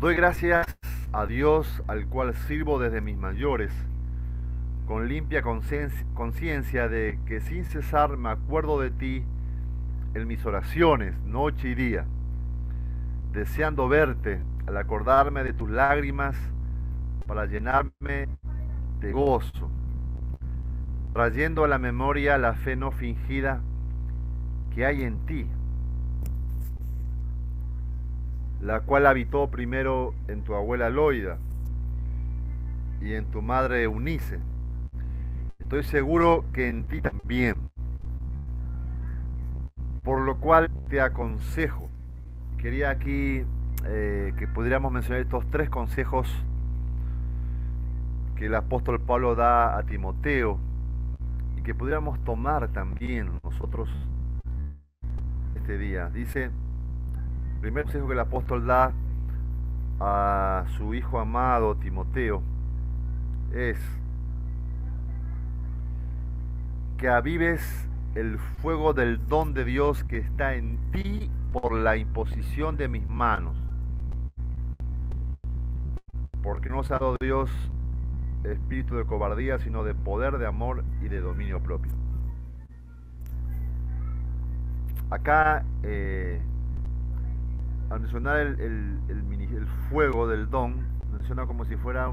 Doy gracias a Dios al cual sirvo desde mis mayores, con limpia conciencia de que sin cesar me acuerdo de ti en mis oraciones, noche y día, deseando verte al acordarme de tus lágrimas para llenarme de gozo, trayendo a la memoria la fe no fingida que hay en ti, la cual habitó primero en tu abuela Loida y en tu madre Eunice. Estoy seguro que en ti también, por lo cual te aconsejo. Quería aquí que pudiéramos mencionar estos tres consejos que el apóstol Pablo da a Timoteo y que pudiéramos tomar también nosotros este día. Dice, el primer consejo que el apóstol da a su hijo amado Timoteo es que avives el fuego del don de Dios que está en ti por la imposición de mis manos. Porque no nos ha dado Dios espíritu de cobardía, sino de poder, de amor y de dominio propio. Acá, al mencionar el fuego del don, menciona como si fuera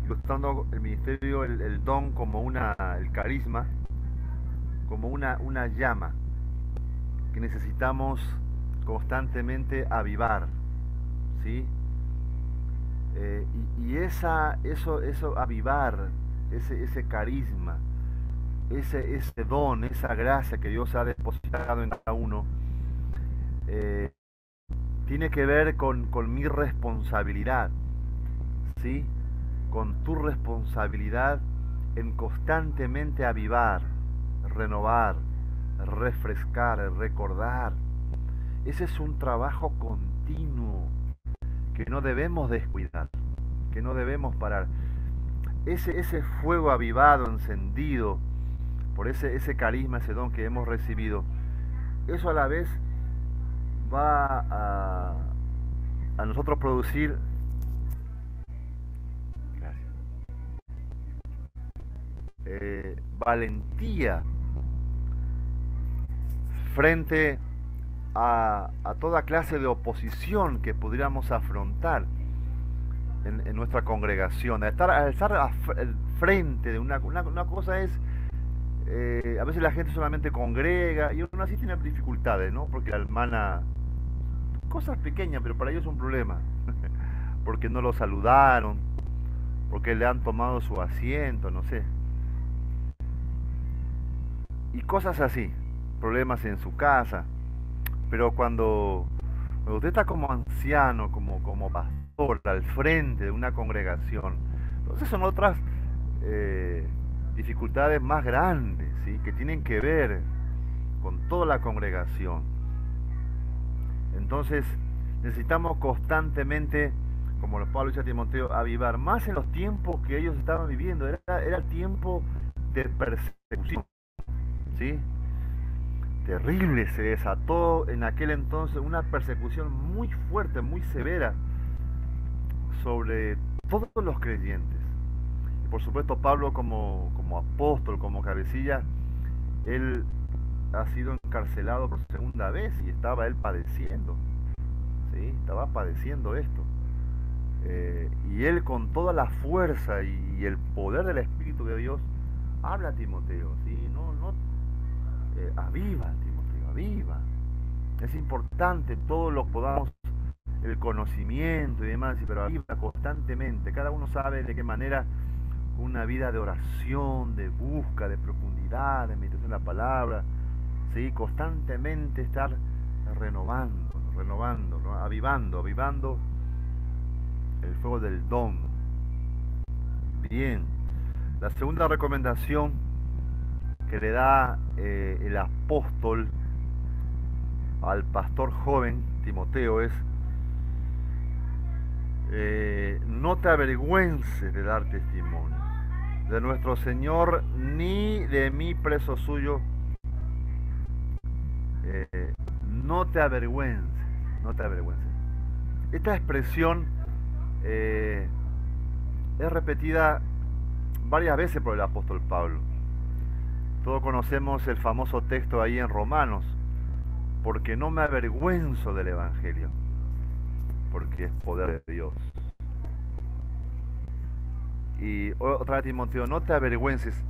ilustrando el ministerio, el don como el carisma, como una llama que necesitamos constantemente avivar, ¿sí? Eso avivar, ese carisma, ese don, esa gracia que Dios ha depositado en cada uno, tiene que ver con mi responsabilidad, ¿sí? Con tu responsabilidad en constantemente avivar, renovar, refrescar, recordar. Ese es un trabajo continuo que no debemos descuidar, que no debemos parar. Ese fuego avivado, encendido por ese carisma, ese don que hemos recibido, eso a la vez va a nosotros producir, gracias, valentía frente a toda clase de oposición que pudiéramos afrontar en nuestra congregación. Al estar al frente de una cosa es, a veces la gente solamente congrega y aún así tiene dificultades, ¿no? Porque la hermana, cosas pequeñas, pero para ellos es un problema. Porque no lo saludaron, porque le han tomado su asiento, no sé. Y cosas así, problemas en su casa. Pero cuando usted está como anciano, como pastor, al frente de una congregación, entonces son otras dificultades más grandes, ¿sí? Que tienen que ver con toda la congregación. Entonces necesitamos constantemente, como los Pablo dice a Timoteo, avivar, más en los tiempos que ellos estaban viviendo. Era tiempo de persecución, ¿sí? Terrible, se desató en aquel entonces una persecución muy fuerte, muy severa sobre todos los creyentes. Y por supuesto Pablo como apóstol, como cabecilla, él ha sido encarcelado por segunda vez y estaba él padeciendo, ¿sí? Estaba padeciendo esto. Y él con toda la fuerza y el poder del Espíritu de Dios habla a Timoteo, ¿sí? Aviva, Timoteo, aviva. Es importante todo lo que podamos, el conocimiento y demás, pero aviva constantemente. Cada uno sabe de qué manera una vida de oración, de busca, de profundidad, de meditación de la palabra, ¿sí? Constantemente estar renovando, ¿no? Avivando el fuego del don. Bien, la segunda recomendación que le da el apóstol al pastor joven Timoteo es: no te avergüences de dar testimonio de nuestro Señor, ni de mí preso suyo. No te avergüences, no te avergüences. Esta expresión es repetida varias veces por el apóstol Pablo. Todos conocemos el famoso texto ahí en Romanos, porque no me avergüenzo del Evangelio, porque es poder de Dios. Y otra vez Timoteo, no te avergüences.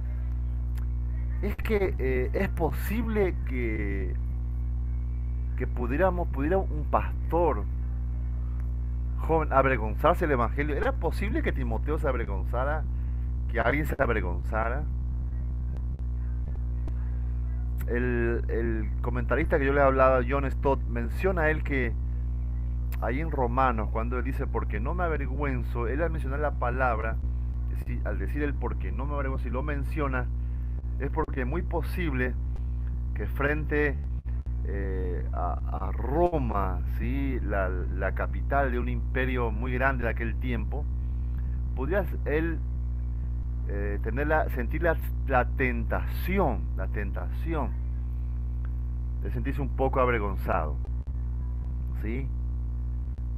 Es que es posible que pudiera un pastor joven avergonzarse del Evangelio. ¿Era posible que Timoteo se avergonzara? ¿Que alguien se avergonzara? El comentarista que yo le hablaba, John Stott, menciona a él que ahí en Romanos, cuando él dice porque no me avergüenzo, él al mencionar la palabra, al decir el porque no me avergüenzo y lo menciona, es porque es muy posible que frente a Roma, ¿sí? la capital de un imperio muy grande de aquel tiempo, podría él sentir la tentación de sentirse un poco avergonzado, ¿sí?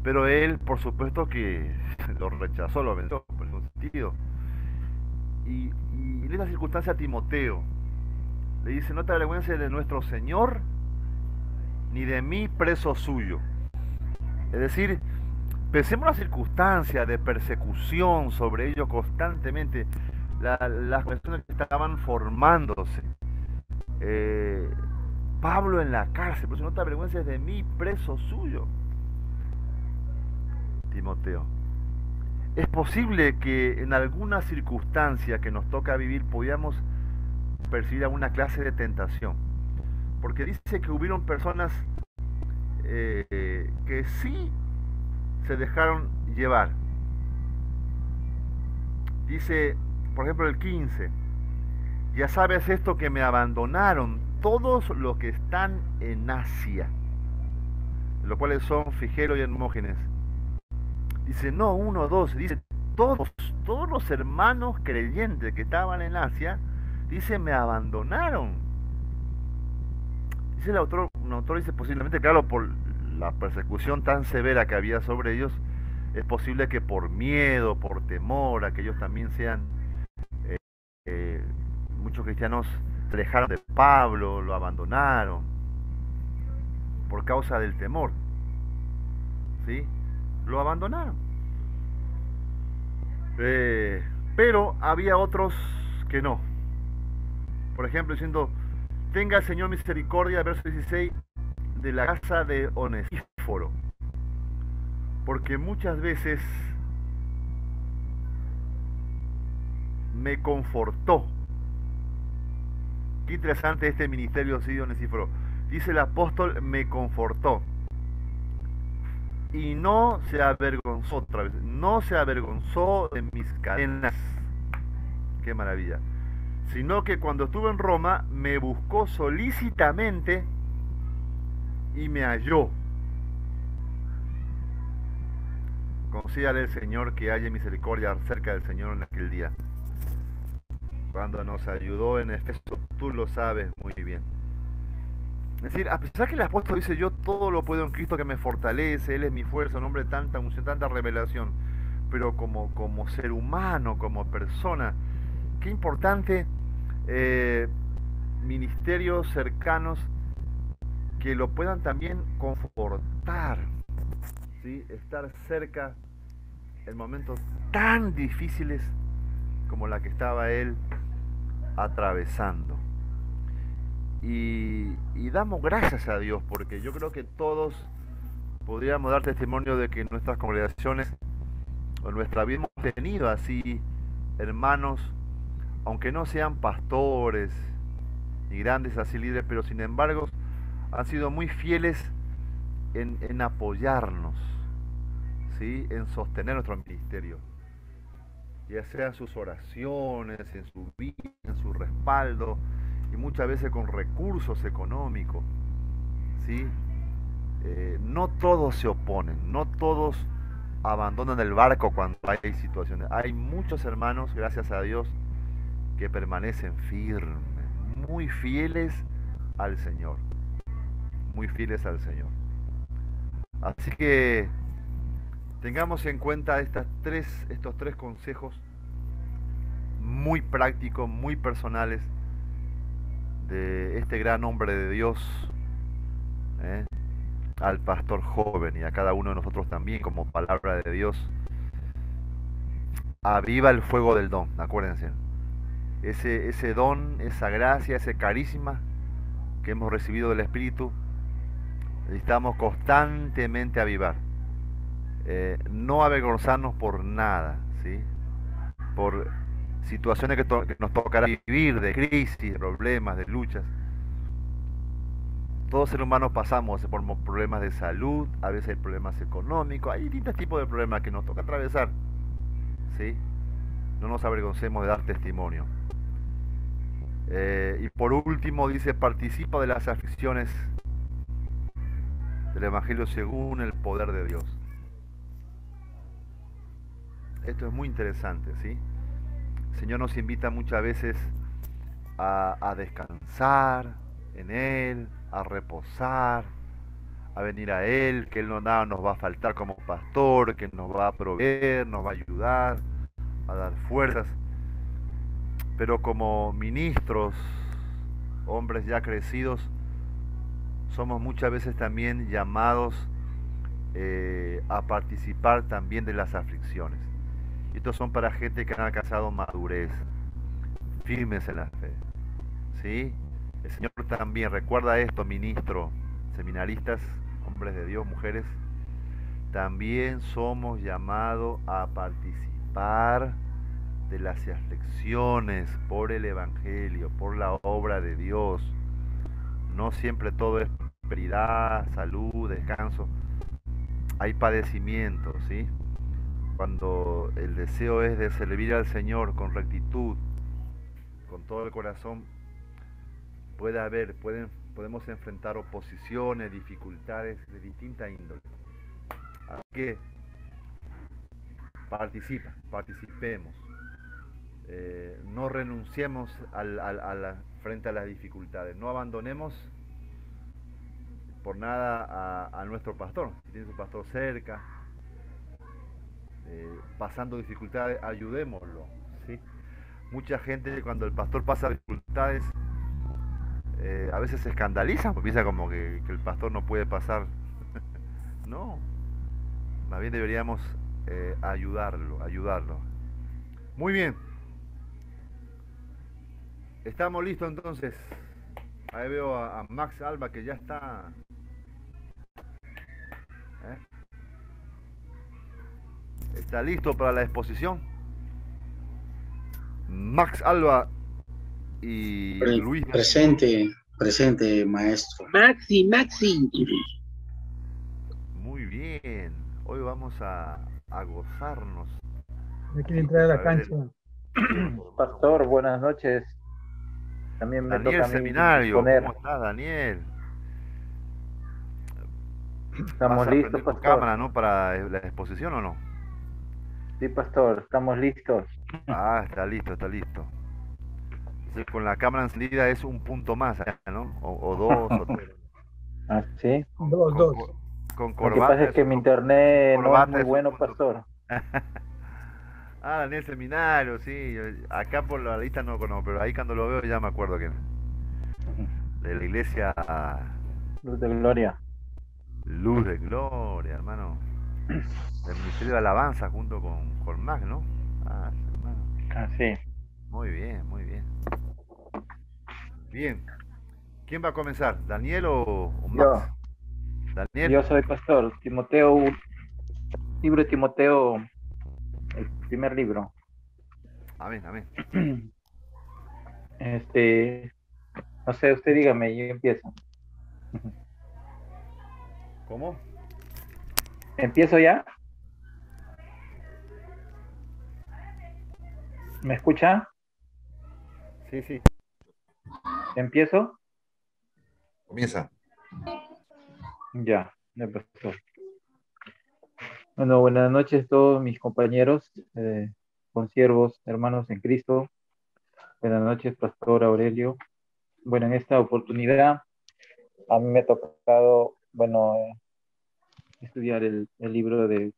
Pero él, por supuesto que lo rechazó, lo vendió, por ningún sentido. Y en esa circunstancia Timoteo le dice, no te avergüences de nuestro Señor, ni de mí preso suyo. Es decir, pensemos en la circunstancia de persecución sobre ellos constantemente, las personas que estaban formándose. Pablo en la cárcel, por eso no te avergüences de mí, preso suyo. Timoteo, es posible que en alguna circunstancia que nos toca vivir podamos percibir alguna clase de tentación, porque dice que hubieron personas que sí se dejaron llevar. Dice, por ejemplo, el 15, ya sabes esto, que me abandonaron todos los que están en Asia, los cuales son Figelo y Hermógenes. Dice, no uno o dos, dice todos los hermanos creyentes que estaban en Asia, dice, me abandonaron. Dice el autor, un autor dice, posiblemente, claro, por la persecución tan severa que había sobre ellos, es posible que por miedo, por temor, a que ellos también sean, muchos cristianos se alejaron de Pablo, lo abandonaron, por causa del temor, ¿sí? Lo abandonaron. Pero había otros que no. Por ejemplo, diciendo, tenga el Señor misericordia, verso 16, de la casa de Onesíforo, porque muchas veces me confortó. Qué interesante este ministerio, sí, de Onesíforo. Dice el apóstol, me confortó. Y no se avergonzó, otra vez, no se avergonzó de mis cadenas. Qué maravilla. Sino que cuando estuve en Roma, me buscó solícitamente y me halló. Concídale el Señor que haya misericordia cerca del Señor en aquel día. Cuando nos ayudó en Efeso, tú lo sabes muy bien. Es decir, a pesar que el apóstol dice, yo todo lo puedo en Cristo que me fortalece, Él es mi fuerza, un hombre de tanta unción, tanta revelación, pero como ser humano, como persona, qué importante ministerios cercanos que lo puedan también confortar, ¿sí? Estar cerca en momentos tan difíciles como la que estaba él atravesando. Y damos gracias a Dios, porque yo creo que todos podríamos dar testimonio de que en nuestras congregaciones o en nuestra vida hemos tenido así hermanos, aunque no sean pastores ni grandes así líderes, pero sin embargo han sido muy fieles en apoyarnos, ¿sí? En sostener nuestro ministerio, ya sea en sus oraciones, en su vida, en su respaldo, y muchas veces con recursos económicos, ¿sí? No todos se oponen, no todos abandonan el barco cuando hay situaciones. Hay muchos hermanos, gracias a Dios, que permanecen firmes, muy fieles al Señor, muy fieles al Señor. Así que tengamos en cuenta estos tres consejos muy prácticos, muy personales de este gran hombre de Dios, ¿eh? Al pastor joven y a cada uno de nosotros también como palabra de Dios. Aviva el fuego del don, acuérdense. Ese don, esa gracia, ese carisma que hemos recibido del Espíritu, necesitamos constantemente avivar. No avergonzarnos por nada, ¿sí? Por situaciones que nos tocará vivir, de crisis, de problemas, de luchas. Todos seres humanos pasamos por problemas de salud, a veces hay problemas económicos, hay distintos tipos de problemas que nos toca atravesar, ¿sí? No nos avergoncemos de dar testimonio. Y por último dice, participa de las aflicciones del Evangelio según el poder de Dios. Esto es muy interesante, ¿sí? El Señor nos invita muchas veces a descansar en Él, a reposar, a venir a Él, que Él nada nos va a faltar como pastor, que nos va a proveer, nos va a ayudar, a dar fuerzas. Pero como ministros, hombres ya crecidos, somos muchas veces también llamados a participar también de las aflicciones. Y estos son para gente que han alcanzado madurez, firmes en la fe. ¿Sí? El Señor también, recuerda esto, ministro, seminaristas, hombres de Dios, mujeres, también somos llamados a participar de las aflicciones por el Evangelio, por la obra de Dios. No siempre todo es prosperidad, salud, descanso. Hay padecimientos, ¿sí? Cuando el deseo es de servir al Señor con rectitud, con todo el corazón, podemos enfrentar oposiciones, dificultades de distinta índole. Así que participemos. No renunciemos frente a las dificultades, no abandonemos por nada a nuestro pastor. Si tiene su pastor cerca, pasando dificultades, ayudémoslo, ¿sí? Mucha gente cuando el pastor pasa dificultades, a veces se escandalizan, porque piensa como que el pastor no puede pasar. No, más bien deberíamos ayudarlo. Muy bien. Estamos listos entonces. Ahí veo a Max Alba que ya está. ¿Está listo para la exposición? Max Alba y Luis. Presente, maestro. Maxi. Muy bien. Hoy vamos a gozarnos. Me quiere entrar a la cancha. Pastor, buenas noches. También me Daniel toca a mí Seminario, exponer. ¿cómo estás, Daniel? Estamos listos, prender tu pastor. cámara, ¿no? Para la exposición, ¿o no? Sí, pastor, estamos listos. Ah, está listo. Entonces, con la cámara encendida es un punto más, ¿no? O dos, o tres. ¿Ah, sí? Dos. Con Lo corbata. que pasa es que mi internet no es muy bueno, punto. pastor. Ah, Daniel Seminario, sí. Acá por la lista no conozco, pero ahí cuando lo veo ya me acuerdo que de la iglesia Luz de Gloria. Luz de Gloria, hermano. Del Ministerio de Alabanza junto con Max, ¿no? Ah, hermano. Ah, sí. Muy bien. Bien. ¿Quién va a comenzar? ¿Daniel o Max? Daniel. Yo soy pastor. Libro de Timoteo, el primer libro. Amén. No sé, usted dígame, yo empiezo. ¿Cómo? ¿Empiezo ya? ¿Me escucha? Sí. ¿Empiezo? Comienza. Ya, pastor. Bueno, buenas noches a todos mis compañeros, consiervos, hermanos en Cristo. Buenas noches, Pastor Aurelio. Bueno, en esta oportunidad a mí me ha tocado, estudiar el libro de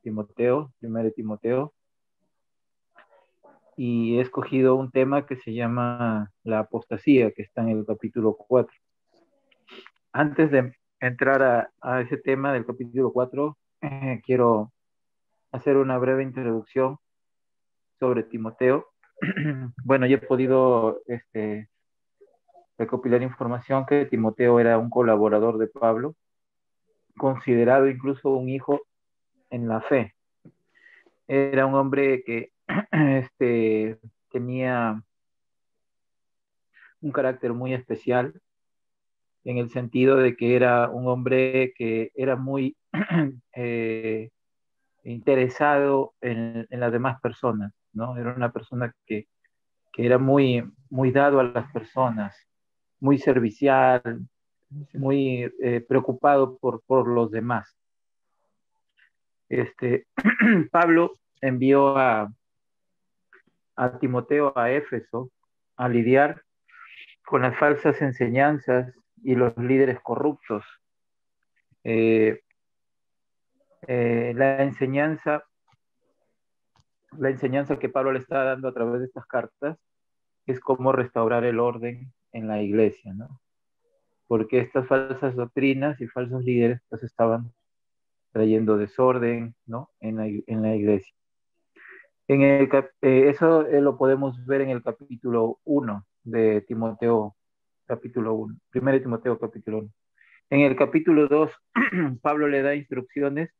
Timoteo, primero de Timoteo, y he escogido un tema que se llama la apostasía, que está en el capítulo 4. Antes de entrar a ese tema del capítulo 4, quiero hacer una breve introducción sobre Timoteo. Bueno, yo he podido recopilar información que Timoteo era un colaborador de Pablo, considerado incluso un hijo en la fe. Era un hombre que tenía un carácter muy especial, en el sentido de que era un hombre que era muy interesado en las demás personas, ¿no? Era una persona que era muy dado a las personas, muy servicial, muy preocupado por los demás. Pablo envió a Timoteo a Éfeso a lidiar con las falsas enseñanzas y los líderes corruptos. La enseñanza que Pablo le está dando a través de estas cartas es cómo restaurar el orden en la iglesia, ¿no? Porque estas falsas doctrinas y falsos líderes pues estaban trayendo desorden, ¿no? en la iglesia. Eso lo podemos ver en el capítulo 1 de Timoteo, capítulo 1, 1 Timoteo, capítulo 1. En el capítulo 2, Pablo le da instrucciones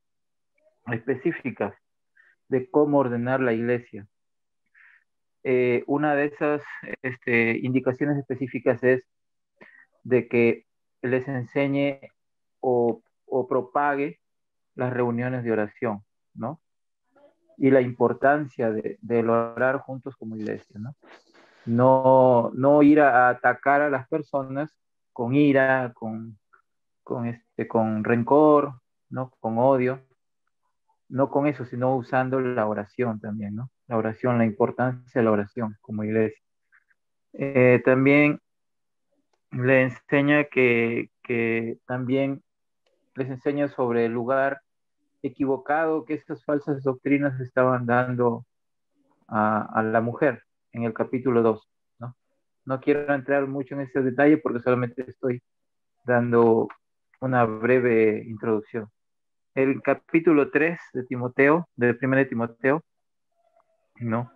específicas de cómo ordenar la iglesia. Una de esas indicaciones específicas es de que les enseñe o propague las reuniones de oración, ¿no? Y la importancia de orar juntos como iglesia, ¿no? No ir a atacar a las personas con ira, con rencor, ¿no? Con odio, no con eso, sino usando la oración también, ¿no? La oración, la importancia de la oración como iglesia. También le enseña que también les enseña sobre el lugar equivocado que estas falsas doctrinas estaban dando a la mujer en el capítulo 2, ¿no? No quiero entrar mucho en ese detalle porque solamente estoy dando una breve introducción. El capítulo 3 de Timoteo, de 1 de Timoteo, ¿no?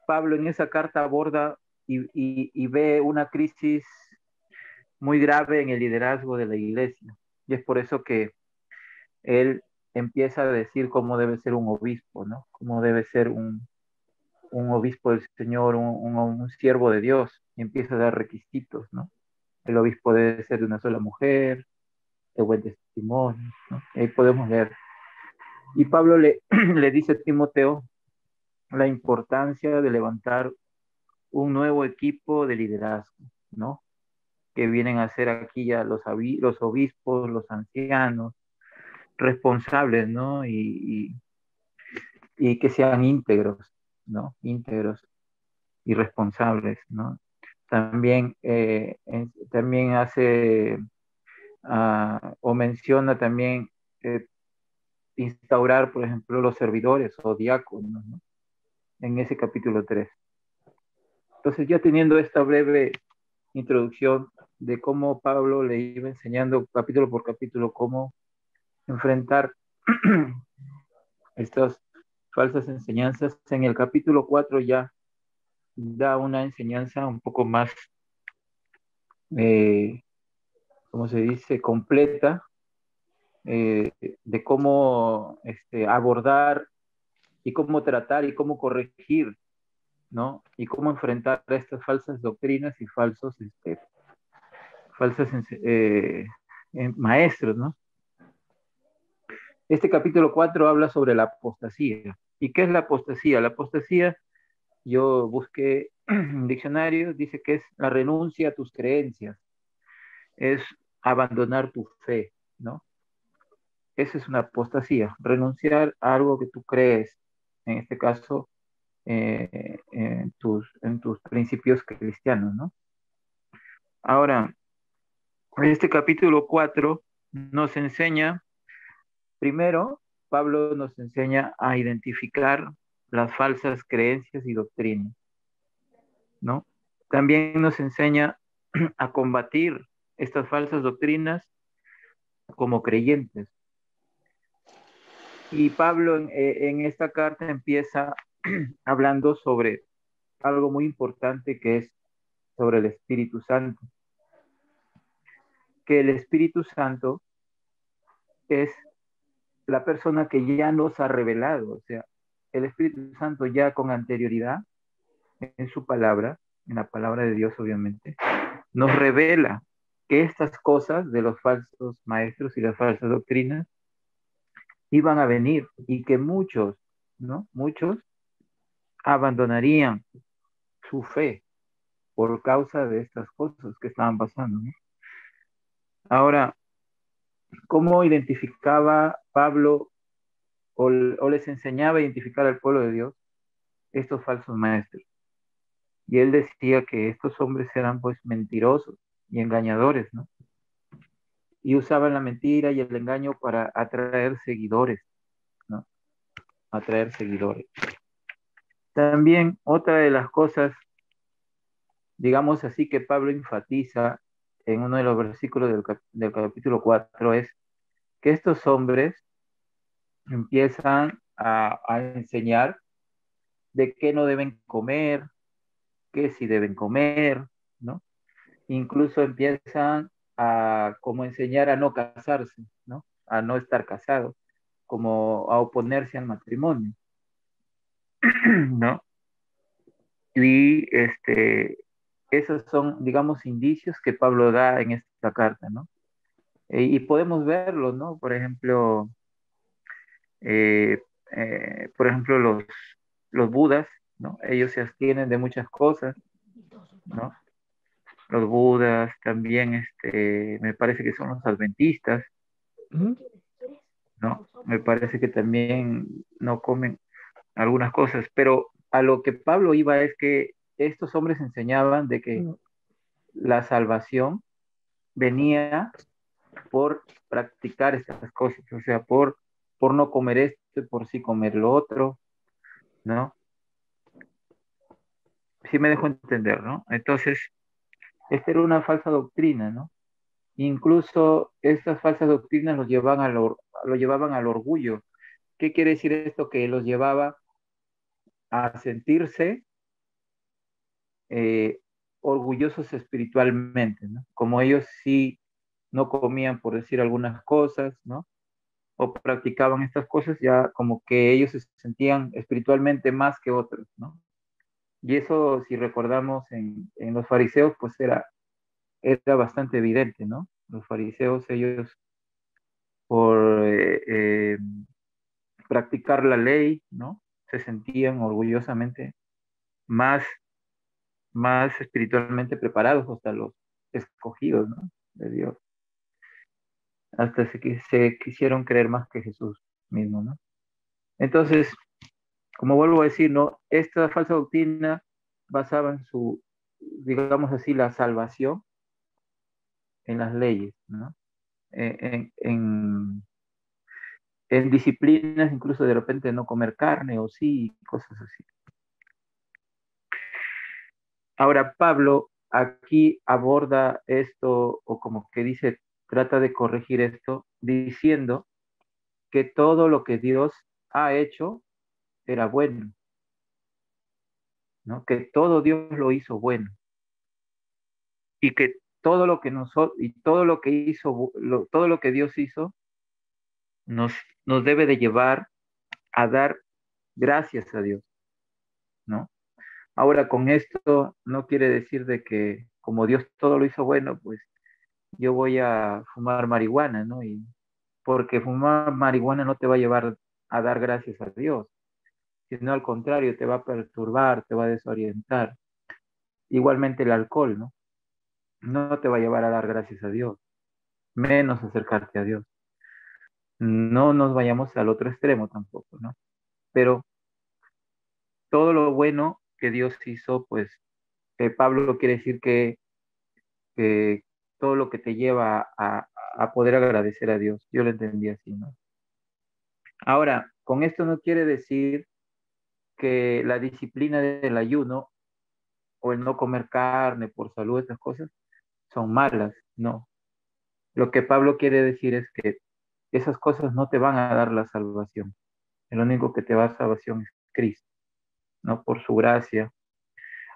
Pablo en esa carta aborda y ve una crisis muy grave en el liderazgo de la iglesia. Y es por eso que él empieza a decir cómo debe ser un obispo, ¿no? Cómo debe ser un obispo del Señor, un siervo de Dios, y empieza a dar requisitos, ¿no? El obispo debe ser de una sola mujer, de buen testimonio, ¿no? Ahí podemos leer. Y Pablo le dice a Timoteo la importancia de levantar un nuevo equipo de liderazgo, ¿no? Que vienen a ser aquí ya los obispos, los ancianos, responsables, ¿no? Y que sean íntegros, ¿no? Íntegros y responsables, ¿no? También, también hace o menciona también instaurar, por ejemplo, los servidores o diáconos, ¿no? En ese capítulo 3. Entonces, ya teniendo esta breve introducción de cómo Pablo le iba enseñando capítulo por capítulo cómo enfrentar estas falsas enseñanzas, en el capítulo 4 ya da una enseñanza un poco más, ¿cómo se dice?, completa, de cómo abordar y cómo tratar y cómo corregir, ¿no? Y cómo enfrentar a estas falsas doctrinas y falsos maestros, ¿no? Este capítulo 4 habla sobre la apostasía. ¿Y qué es la apostasía? La apostasía, yo busqué un diccionario, dice que es la renuncia a tus creencias, es abandonar tu fe, ¿no? Esa es una apostasía, renunciar a algo que tú crees, en este caso, en tus principios cristianos, ¿no? Ahora, este capítulo 4 nos enseña Primero, Pablo nos enseña a identificar las falsas creencias y doctrinas, ¿no? También nos enseña a combatir estas falsas doctrinas como creyentes. Y Pablo en esta carta empieza hablando sobre algo muy importante que es sobre el Espíritu Santo. Que el Espíritu Santo es la persona que ya nos ha revelado, o sea, el Espíritu Santo ya con anterioridad en su palabra, en la palabra de Dios obviamente, nos revela que estas cosas de los falsos maestros y las falsas doctrinas iban a venir y que muchos, ¿no? Muchos abandonarían su fe por causa de estas cosas que estaban pasando, ¿no? Ahora, ¿cómo identificaba Pablo o les enseñaba a identificar al pueblo de Dios estos falsos maestros? Y él decía que estos hombres eran pues mentirosos y engañadores, ¿no? Y usaban la mentira y el engaño para atraer seguidores, ¿no? Atraer seguidores. También otra de las cosas, digamos así, que Pablo enfatiza en uno de los versículos del capítulo 4 es que estos hombres empiezan a enseñar de qué no deben comer, qué sí deben comer, ¿no? Incluso empiezan a como enseñar a no casarse, ¿no? A no estar casados, como a oponerse al matrimonio, ¿no? Y esos son, digamos, indicios que Pablo da en esta carta, ¿no? Y podemos verlo, ¿no? Eh, por ejemplo, los budas, ¿no? Ellos se abstienen de muchas cosas, ¿no? Los budas también, me parece que son los adventistas, ¿no? Me parece que también no comen algunas cosas, pero a lo que Pablo iba es que estos hombres enseñaban de que la salvación venía por practicar estas cosas, o sea, por no comer esto y por sí comer lo otro, ¿no? Sí me dejo entender, ¿no? Entonces, esta era una falsa doctrina, ¿no? Incluso estas falsas doctrinas lo llevaban al orgullo. ¿Qué quiere decir esto? Que los llevaba a sentirse eh, orgullosos espiritualmente, ¿no? Como ellos sí no comían, por decir algunas cosas, ¿no? O practicaban estas cosas, ya como que ellos se sentían espiritualmente más que otros, ¿no? Y eso, si recordamos en los fariseos, pues era bastante evidente, ¿no? Los fariseos, ellos por practicar la ley, ¿no? Se sentían orgullosamente más, más espiritualmente preparados, hasta los escogidos, ¿no? De Dios. Hasta se quisieron creer más que Jesús mismo, ¿no? Entonces, como vuelvo a decir, ¿no? Esta falsa doctrina basaba en su, digamos así, la salvación en las leyes, ¿no? En disciplinas, incluso de repente no comer carne o sí, cosas así. Ahora, Pablo aquí aborda esto, o como que dice, trata de corregir esto, diciendo que todo lo que Dios ha hecho era bueno, ¿no? Que todo Dios lo hizo bueno y que todo lo que nosotros y todo lo que hizo, todo lo que Dios hizo nos, nos debe de llevar a dar gracias a Dios, ¿no? Ahora, con esto no quiere decir de que como Dios todo lo hizo bueno, pues yo voy a fumar marihuana, ¿no? Y porque fumar marihuana no te va a llevar a dar gracias a Dios, sino al contrario, te va a perturbar, te va a desorientar. Igualmente el alcohol, ¿no? No te va a llevar a dar gracias a Dios, menos acercarte a Dios. No nos vayamos al otro extremo tampoco, ¿no? Pero todo lo bueno que Dios hizo, pues Pablo quiere decir que todo lo que te lleva a poder agradecer a Dios. Yo lo entendí así, ¿no? Ahora, con esto no quiere decir que la disciplina del ayuno o el no comer carne por salud, estas cosas, son malas, no. Lo que Pablo quiere decir es que esas cosas no te van a dar la salvación. El único que te va a dar salvación es Cristo, ¿no? Por su gracia.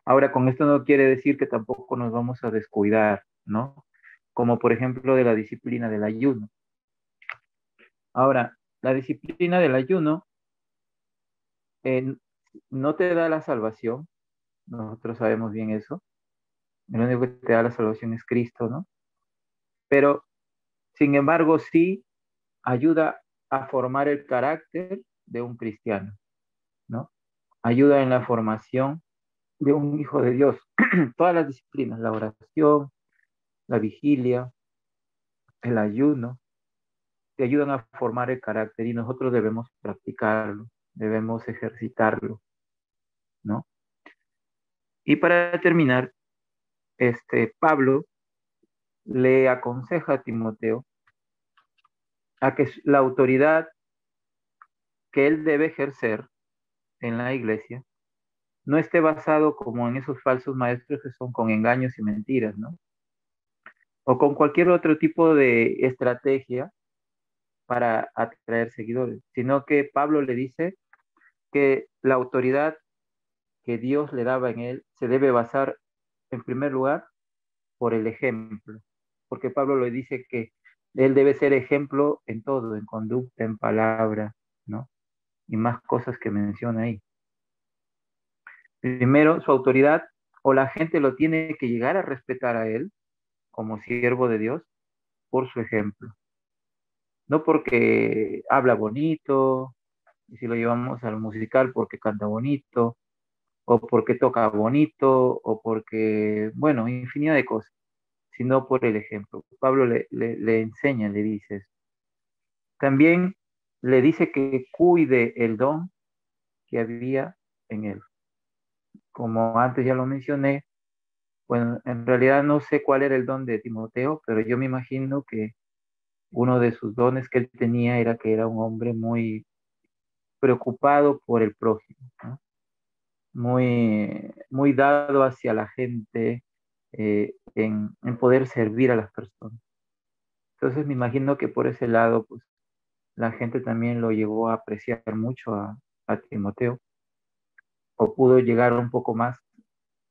Ahora, con esto no quiere decir que tampoco nos vamos a descuidar, ¿no? Como por ejemplo de la disciplina del ayuno. Ahora, la disciplina del ayuno eh, no te da la salvación, nosotros sabemos bien eso. El único que te da la salvación es Cristo, ¿no? Pero, sin embargo, sí ayuda a formar el carácter de un cristiano, ¿no? Ayuda en la formación de un hijo de Dios. Todas las disciplinas, la oración, la vigilia, el ayuno, te ayudan a formar el carácter y nosotros debemos practicarlo, debemos ejercitarlo, ¿no? Y para terminar, Pablo le aconseja a Timoteo a que la autoridad que él debe ejercer en la iglesia no esté basado como en esos falsos maestros que son con engaños y mentiras, ¿no? O con cualquier otro tipo de estrategia para atraer seguidores, sino que Pablo le dice que la autoridad que Dios le daba en él se debe basar, en primer lugar, por el ejemplo, porque Pablo le dice que él debe ser ejemplo en todo, en conducta, en palabra, ¿no? Y más cosas que menciona ahí. Primero, su autoridad, o la gente lo tiene que llegar a respetar a él como siervo de Dios por su ejemplo. No porque habla bonito, y si lo llevamos al musical porque canta bonito, o porque toca bonito, o porque, bueno, infinidad de cosas, sino por el ejemplo. Pablo le enseña, le dice eso. También le dice que cuide el don que había en él. Como antes ya lo mencioné, bueno, en realidad no sé cuál era el don de Timoteo, pero yo me imagino que uno de sus dones que él tenía era que era un hombre muy preocupado por el prójimo, ¿no? Muy dado hacia la gente, en poder servir a las personas. Entonces me imagino que por ese lado, pues la gente también lo llegó a apreciar mucho a Timoteo, o pudo llegar un poco más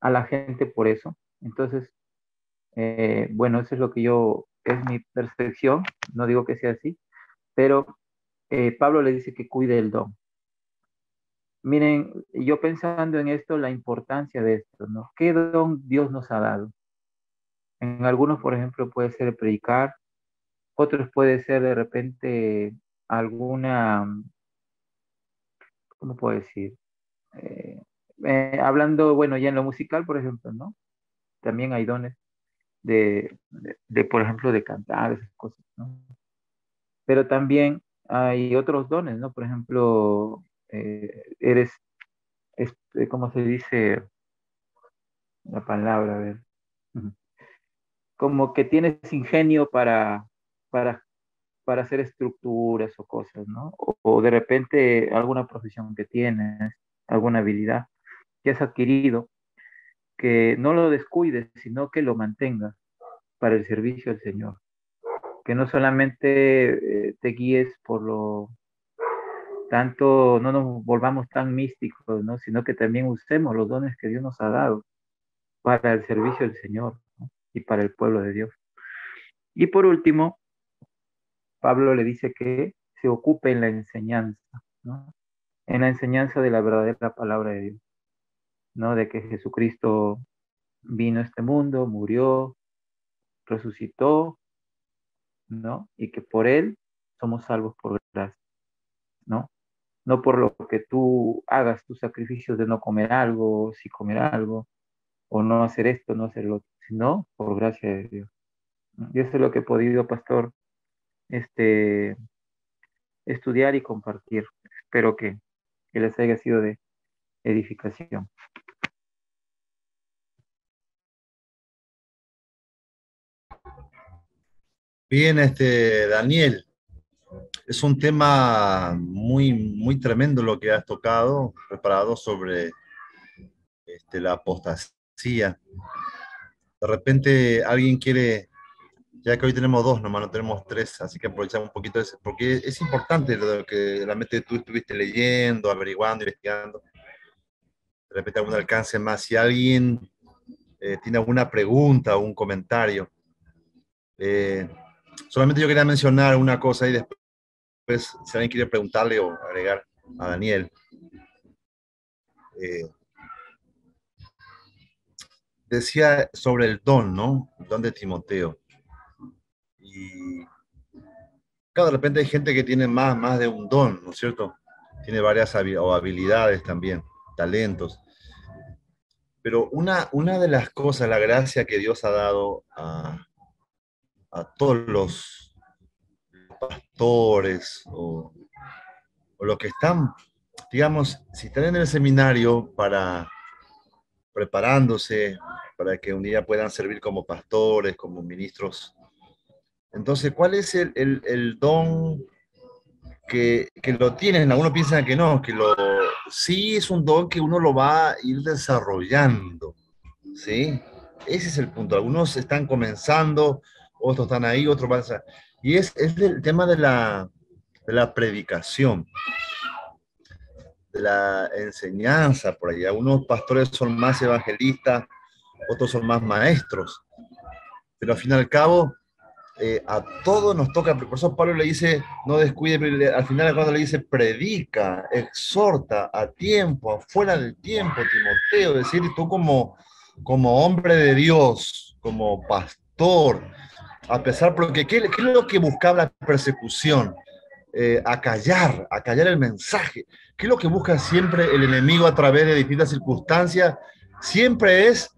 a la gente por eso. Entonces, bueno, eso es lo que es mi percepción, no digo que sea así, pero Pablo le dice que cuide el don. Miren, yo pensando en esto, la importancia de esto, ¿no? ¿Qué don Dios nos ha dado? En algunos, por ejemplo, puede ser predicar, otros puede ser de repente alguna, ¿cómo puedo decir? Eh, hablando, bueno, ya en lo musical, por ejemplo, ¿no? También hay dones por ejemplo, de cantar, esas cosas, ¿no? Pero también hay otros dones, ¿no? Por ejemplo, eres, ¿cómo se dice la palabra? A ver. Ujú. Como que tienes ingenio para, para hacer estructuras o cosas, ¿no? O de repente alguna profesión que tienes, alguna habilidad que has adquirido, que no lo descuides, sino que lo mantengas para el servicio al Señor. Que no solamente te guíes por lo tanto, no nos volvamos tan místicos, ¿no? Sino que también usemos los dones que Dios nos ha dado para el servicio del Señor, ¿no? Y para el pueblo de Dios. Y por último, Pablo le dice que se ocupe en la enseñanza, ¿no? En la enseñanza de la verdadera palabra de Dios, ¿no? De que Jesucristo vino a este mundo, murió, resucitó, ¿no? Y que por él somos salvos por gracia, ¿no? No por lo que tú hagas tus sacrificios de no comer algo, si comer algo, o no hacer esto, no hacer lo otro, sino por gracia de Dios. Y eso es lo que he podido, pastor, este, estudiar y compartir. Espero que les haya sido de edificación. Bien, Daniel. Es un tema muy, muy tremendo lo que has tocado, preparado sobre la apostasía. De repente alguien quiere, ya que hoy tenemos dos nomás, no tenemos tres, así que aprovechamos un poquito eso, porque es importante lo que realmente tú estuviste leyendo, averiguando, investigando. De repente algún alcance más. Si alguien tiene alguna pregunta o un comentario, eh, solamente yo quería mencionar una cosa y después, si alguien quiere preguntarle o agregar a Daniel. Decía sobre el don, ¿no? El don de Timoteo. Y claro, de repente hay gente que tiene más de un don, ¿no es cierto? Tiene varias habilidades también, talentos. Pero una de las cosas, la gracia que Dios ha dado a todos los pastores o los que están, digamos, si están en el seminario preparándose para que un día puedan servir como pastores, como ministros. Entonces, ¿cuál es el don que lo tienen? Algunos piensan que no, sí es un don que uno lo va a ir desarrollando, ¿sí? Ese es el punto. Algunos están comenzando, otros están ahí, otros van a... Y es el tema de la predicación, de la enseñanza por allá. Algunos pastores son más evangelistas, otros son más maestros. Pero al fin y al cabo, a todos nos toca, por eso Pablo le dice, no descuide, al final cuando le dice, predica, exhorta a tiempo, afuera del tiempo, Timoteo, es decir, tú como hombre de Dios, como pastor, a pesar, porque ¿qué es lo que buscaba la persecución? Acallar el mensaje. ¿Qué es lo que busca siempre el enemigo a través de distintas circunstancias? Siempre es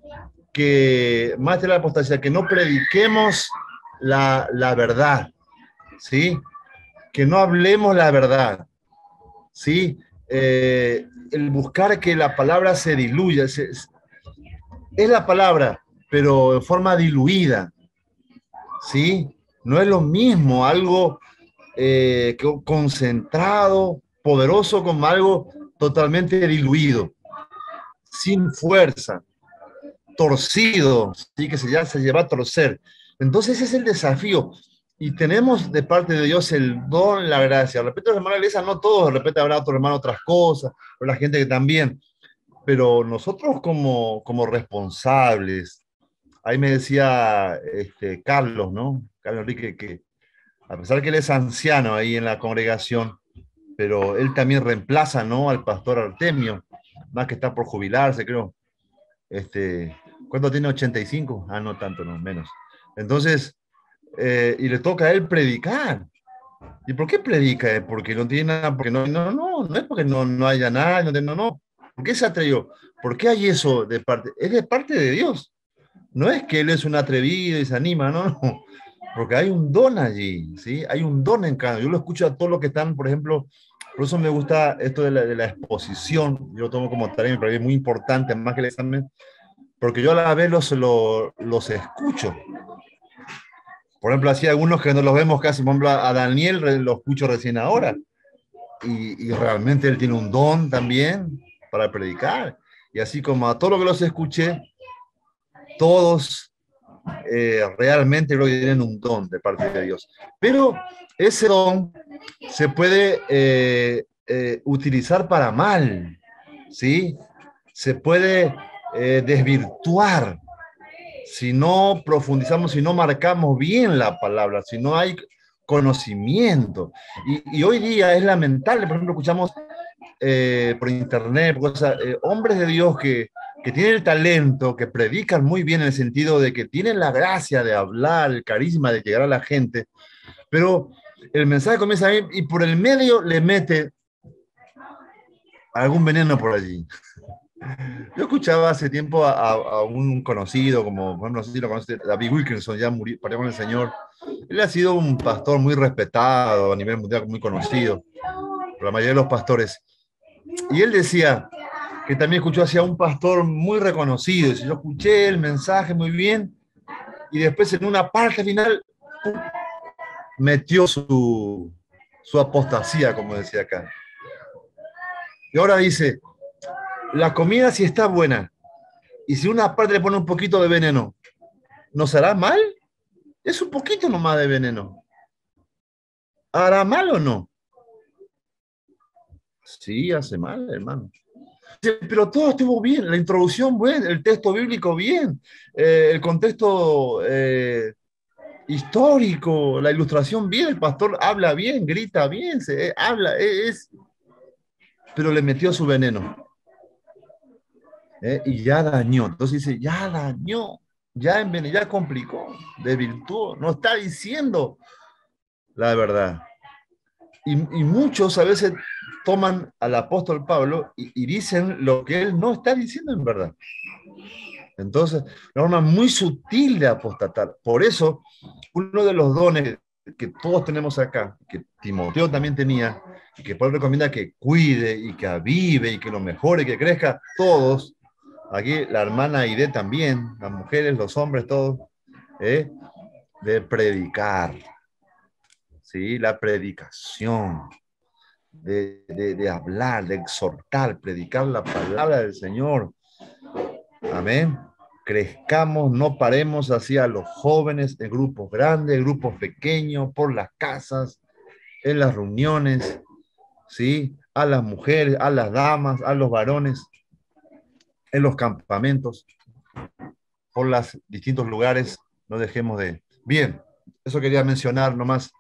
que, más de la apostasía, que no prediquemos la verdad, ¿sí? Que no hablemos la verdad, ¿sí? El buscar que la palabra se diluya, es la palabra, pero en forma diluida, ¿sí? No es lo mismo algo concentrado, poderoso, como algo totalmente diluido, sin fuerza, torcido, ¿sí? Que ya se lleva a torcer. Entonces ese es el desafío. Y tenemos de parte de Dios el don, la gracia. De repente los hermanos de la iglesia, no todos, de repente habrá otro hermano otras cosas, o la gente que también. Pero nosotros como responsables, ahí me decía Carlos, ¿no? Carlos Enrique, que a pesar que él es anciano ahí en la congregación, pero él también reemplaza, ¿no? Al pastor Artemio, más que está por jubilarse, creo. ¿Cuánto tiene? 85. Ah, no tanto, no, menos. Entonces, y le toca a él predicar. ¿Y por qué predica? Porque no tiene nada, porque no es porque no haya nada, no. ¿Por qué se atrevió? ¿Por qué hay eso de parte? Es de parte de Dios. No es que él es un atrevido y se anima, no. Porque hay un don allí, ¿sí? Hay un don en cada. Yo lo escucho a todos los que están, por ejemplo, por eso me gusta esto de la exposición. Yo lo tomo como tarea, me parece muy importante, más que el examen, porque yo a la vez los escucho. Por ejemplo, así algunos que no los vemos casi, por ejemplo, a Daniel lo escucho recién ahora. Y realmente él tiene un don también para predicar. Y así como a todos los que los escuché, todos realmente creo que tienen un don de parte de Dios. Pero ese don se puede utilizar para mal, ¿sí? Se puede desvirtuar si no profundizamos, si no marcamos bien la palabra, si no hay conocimiento. Y hoy día es lamentable, por ejemplo, escuchamos por internet, hombres de Dios que tienen el talento, que predican muy bien en el sentido de que tienen la gracia de hablar, el carisma de llegar a la gente, pero el mensaje comienza a ir y por el medio le mete algún veneno por allí. Yo escuchaba hace tiempo a un conocido, como, por ejemplo, no sé si lo conoce, David Wilkinson, ya murió, partió con el Señor. Él ha sido un pastor muy respetado a nivel mundial, muy conocido por la mayoría de los pastores. Y él decía que también escuchó hacia un pastor muy reconocido. Yo escuché el mensaje muy bien y después en una parte final metió su su apostasía, como decía acá. Y ahora dice, la comida si está buena, y si una parte le pone un poquito de veneno, ¿no será mal? Es un poquito nomás de veneno. ¿Hará mal o no? Sí, hace mal, hermano. Pero todo estuvo bien, la introducción bien, el texto bíblico bien, el contexto histórico, la ilustración bien, el pastor habla bien, grita bien, habla, pero le metió su veneno, y ya dañó. Entonces dice, ya dañó, ya envenenó, ya complicó, desvirtuó, no está diciendo la verdad. Y muchos a veces toman al apóstol Pablo y dicen lo que él no está diciendo en verdad. Entonces, una forma muy sutil de apostatar. Por eso, uno de los dones que todos tenemos acá, que Timoteo también tenía, y que Pablo recomienda que cuide y que avive y que lo mejore, que crezca, todos, aquí la hermana Aide también, las mujeres, los hombres, todos, de predicar, ¿sí? La predicación, de hablar, de exhortar, predicar la palabra del Señor. Amén. Crezcamos, no paremos así a los jóvenes en grupos grandes, grupos pequeños, por las casas, en las reuniones, ¿sí? A las mujeres, a las damas, a los varones, en los campamentos, por los distintos lugares, no dejemos de... Bien, eso quería mencionar nomás.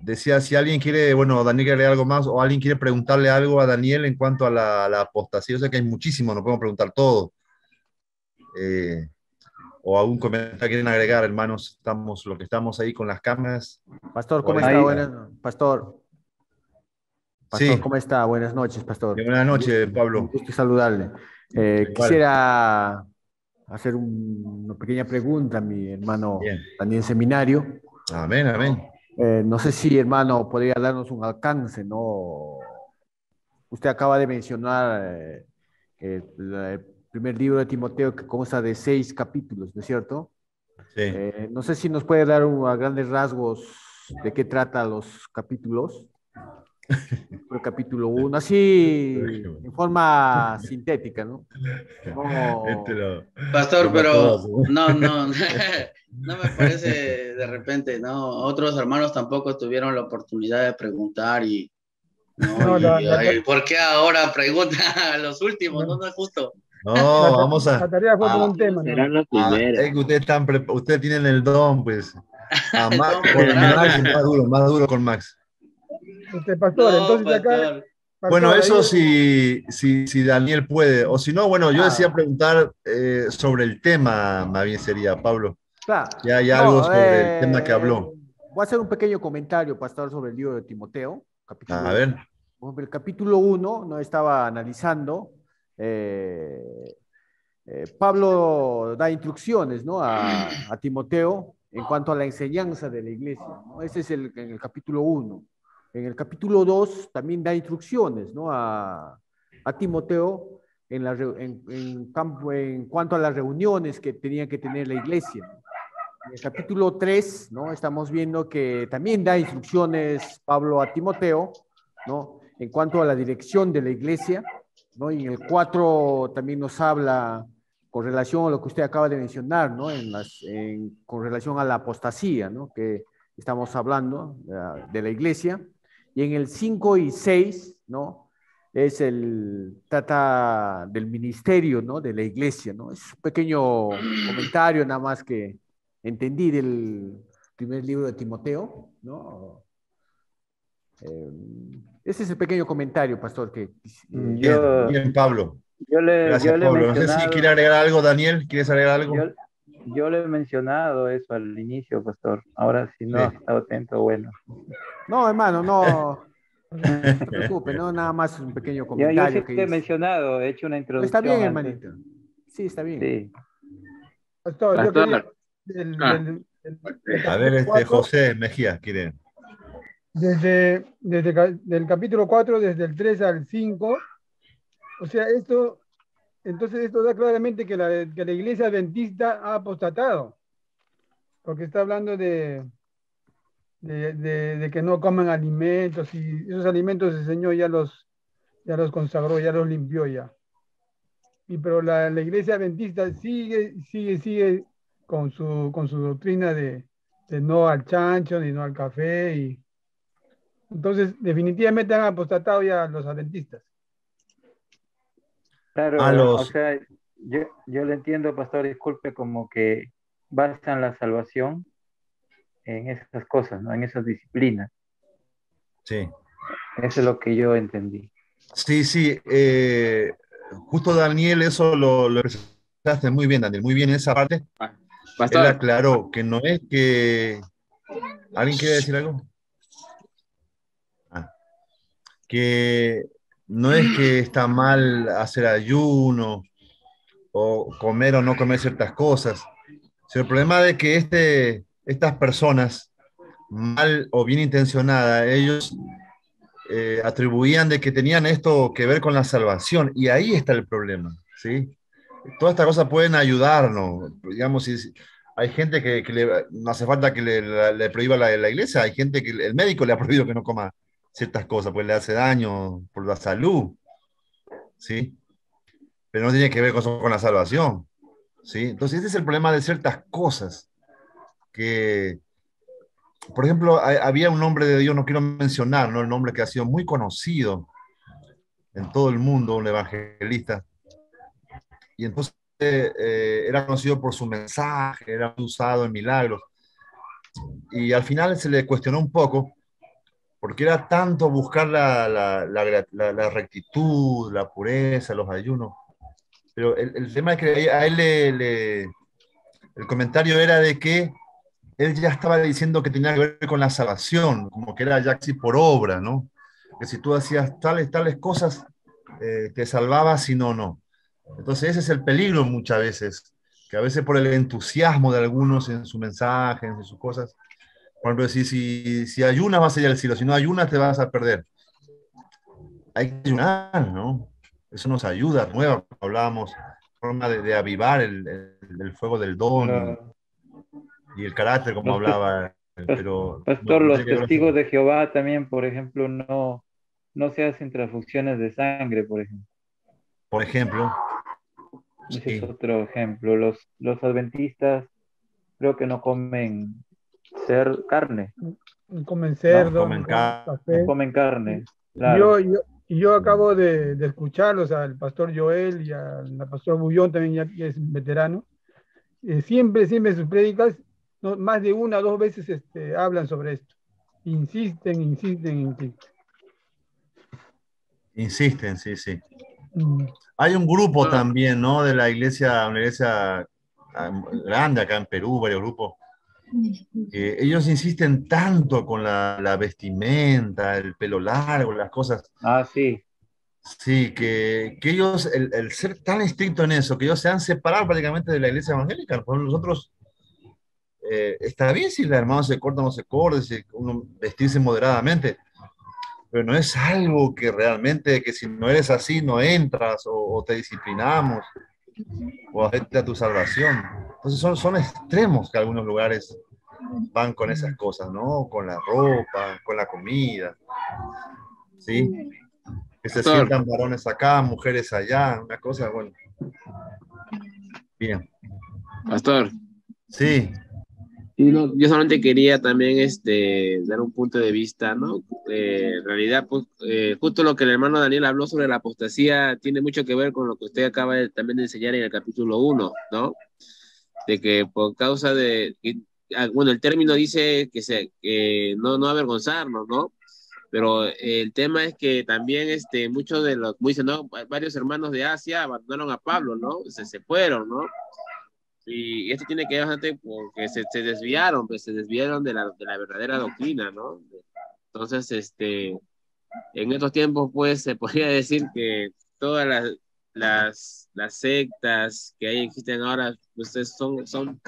Decía, si alguien quiere, bueno, Daniel quiere agregar algo más, o alguien quiere preguntarle algo a Daniel en cuanto a la apostasía. Yo sé que hay muchísimo, no podemos preguntar todo. O algún comentario quieren agregar, hermanos, estamos, lo que estamos ahí con las cámaras. Pastor, ¿cómo está? Ahí. Pastor, Sí, ¿cómo está? Buenas noches, Pastor. buenas noches, Pablo. Un gusto saludarle. Igual. Quisiera hacer una pequeña pregunta a mi hermano Bien. Daniel Seminario. Amén, amén. No sé si, hermano, podría darnos un alcance, ¿no? Usted acaba de mencionar el primer libro de Timoteo, que consta de 6 capítulos, ¿no es cierto? Sí. No sé si nos puede dar a grandes rasgos de qué trata los capítulos. El capítulo 1, así en forma sintética, ¿no? Pastor, lo pero mató, no, no, no me parece de repente, ¿no? Otros hermanos tampoco tuvieron la oportunidad de preguntar y, ¿no? No, Ay, ¿por qué ahora preguntan a los últimos? No, no es justo. No, vamos la tarea fue por un tema, ¿no? Será la primera. es que ustedes tienen el don, pues. A Max, Don con preparado. Max, más duro con Max. Pastor, No, entonces acá, pastor. Bueno, pastor, eso ahí- si Daniel puede. O si no, bueno, yo decía preguntar sobre el tema, más bien sería, Pablo. Claro. Si hay algo sobre el tema que habló. Voy a hacer un pequeño comentario, Pastor, sobre el libro de Timoteo. A ver. El capítulo 1, no estaba analizando. Pablo da instrucciones, ¿no? a Timoteo en cuanto a la enseñanza de la iglesia, ¿no? Ese es en el capítulo 1. En el capítulo 2 también da instrucciones, ¿no? a Timoteo en cuanto a las reuniones que tenía que tener la iglesia. En el capítulo 3, ¿no? Estamos viendo que también da instrucciones Pablo a Timoteo, ¿no? En cuanto a la dirección de la iglesia, ¿no? Y en el 4 también nos habla con relación a lo que usted acaba de mencionar, ¿no? Con relación a la apostasía, ¿no? Que estamos hablando de la iglesia. Y en el 5 y 6, ¿no? Trata del ministerio, ¿no? De la iglesia, ¿no? Es un pequeño comentario nada más que entendí del primer libro de Timoteo, ¿no? Ese es el pequeño comentario, Pastor, que... Bien, Pablo. Gracias, yo le he Pablo. No sé si quiere agregar algo, Daniel. ¿Quieres agregar algo? Yo le he mencionado eso al inicio, Pastor. Ahora, si no ha estado atento, bueno. No, hermano, no se preocupe, no, nada más un pequeño comentario. Yo sí he mencionado, he hecho una introducción. Está bien, hermanito. Sí, está bien. Sí. Pastor, yo quería... A ver, José Mejía, quiere. Desde del capítulo 4, desde el 3 al 5, o sea, entonces esto da claramente que la iglesia adventista ha apostatado, porque está hablando de de que no coman alimentos, y esos alimentos el Señor ya los consagró, ya los limpió ya. Pero la iglesia adventista sigue con su doctrina de no al chancho ni no al café. Entonces, definitivamente han apostatado ya los adventistas. A Claro, o los, sea, yo le entiendo, pastor, disculpe, como que basan la salvación en esas cosas, ¿no? En esas disciplinas. sí, Eso es lo que yo entendí. sí, sí, justo Daniel, eso lo expresaste muy bien, Daniel, muy bien en esa parte. Él Pastor, aclaró que no es que... ¿Alguien quiere decir algo? Ah, que no es que está mal hacer ayuno o comer o no comer ciertas cosas. Si el problema de que estas personas, mal o bien intencionadas, ellos atribuían de que tenían esto que ver con la salvación, y ahí está el problema, ¿sí? Todas estas cosas pueden ayudarnos, digamos, hay gente no hace falta que le prohíba la iglesia, hay gente que el médico le ha prohibido que no coma ciertas cosas, pues le hace daño por la salud, ¿sí? Pero no tiene que ver con la salvación, ¿sí? Entonces, ese es el problema de ciertas cosas que, por ejemplo, había un hombre de Dios, no quiero mencionar, ¿no? El nombre que ha sido muy conocido en todo el mundo, un evangelista, y entonces era conocido por su mensaje, era usado en milagros, y al final se le cuestionó un poco, porque era tanto buscar la rectitud, la pureza, los ayunos, pero el tema es que a él el comentario era de que él ya estaba diciendo que tenía que ver con la salvación, como que era ya así por obra, ¿no? Que si tú hacías tales cosas, te salvabas, si no, no. Entonces ese es el peligro muchas veces, que a veces por el entusiasmo de algunos en su mensaje, en sus cosas, por ejemplo, si ayunas vas a ir al cielo, si no ayunas te vas a perder. Hay que ayunar, ¿no? Eso nos ayuda, nueva, hablábamos, forma de avivar el fuego del don Lo- y el carácter, como los, tes- hablaba, pero pastor, no los tiene que ver testigos de Jehová también, por ejemplo, no se hacen transfusiones de sangre, por ejemplo. por ejemplo, Ese es sí, otro ejemplo. Los adventistas creo que no comen carne, Ni comen ¿no? cerdo, ni comen comen No café. carne. comen carne, Y claro. yo acabo de escucharlos al pastor Joel y al pastor Bullón, también ya que es veterano. Siempre en sus prédicas, no, más de una o dos veces hablan sobre esto. Insisten. Insisten, sí, sí. Mm. Hay un grupo pastor, también, ¿no? De una iglesia grande acá en Perú, varios grupos. Ellos insisten tanto con la vestimenta, el pelo largo, las cosas. Ah, sí. Sí, que ellos, el ser tan estricto en eso, que ellos se han separado prácticamente de la iglesia evangélica. Por ejemplo, nosotros, está bien si la hermano se corta o no se corta, si uno vestirse moderadamente, pero no es algo que realmente, que si no eres así, no entras o te disciplinamos o afecta a tu salvación. Entonces son extremos que algunos lugares van con esas cosas, ¿no? Con la ropa, con la comida, ¿sí? Que se pastor, sientan varones acá, mujeres allá, una cosa, bueno, bien. pastor. Sí, Y no, yo solamente quería también dar un punto de vista, ¿no? En realidad, pues, justo lo que el hermano Daniel habló sobre la apostasía tiene mucho que ver con lo que usted acaba también de enseñar en el capítulo 1, ¿no? De que por causa bueno, el término dice que no avergonzarnos, ¿no? Pero el tema es que también muchos de los, como dicen, ¿no? Varios hermanos de Asia abandonaron a Pablo, ¿no? Se fueron, ¿no? Y esto tiene que ver bastante porque se desviaron, pues se desviaron de la verdadera doctrina, ¿no? Entonces, en estos tiempos, pues se podría decir que todas las sectas que ahí existen ahora, pues son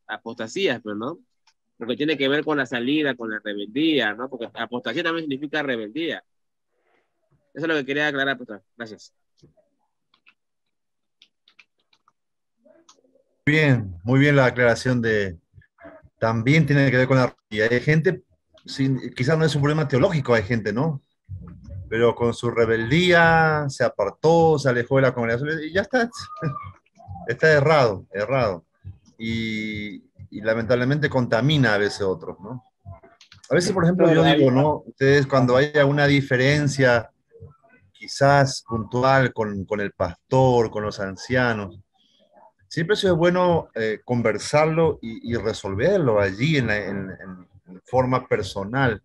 apostasías, pues, ¿no? Porque tiene que ver con la salida, con la rebeldía, ¿no? Porque apostasía también significa rebeldía. Eso es lo que quería aclarar, pues. Gracias. bien, muy bien la aclaración también tiene que ver con la... Y hay gente, quizás no es un problema teológico, hay gente, ¿no? Pero con su rebeldía se apartó, se alejó de la congregación y ya está, está errado, errado. Y lamentablemente contamina a veces a otros, ¿no? A veces, por ejemplo, yo Pastor, digo, hay, ¿no? Ustedes cuando ajá. haya una diferencia quizás puntual con el pastor, con los ancianos, siempre eso es bueno conversarlo y resolverlo allí en forma personal,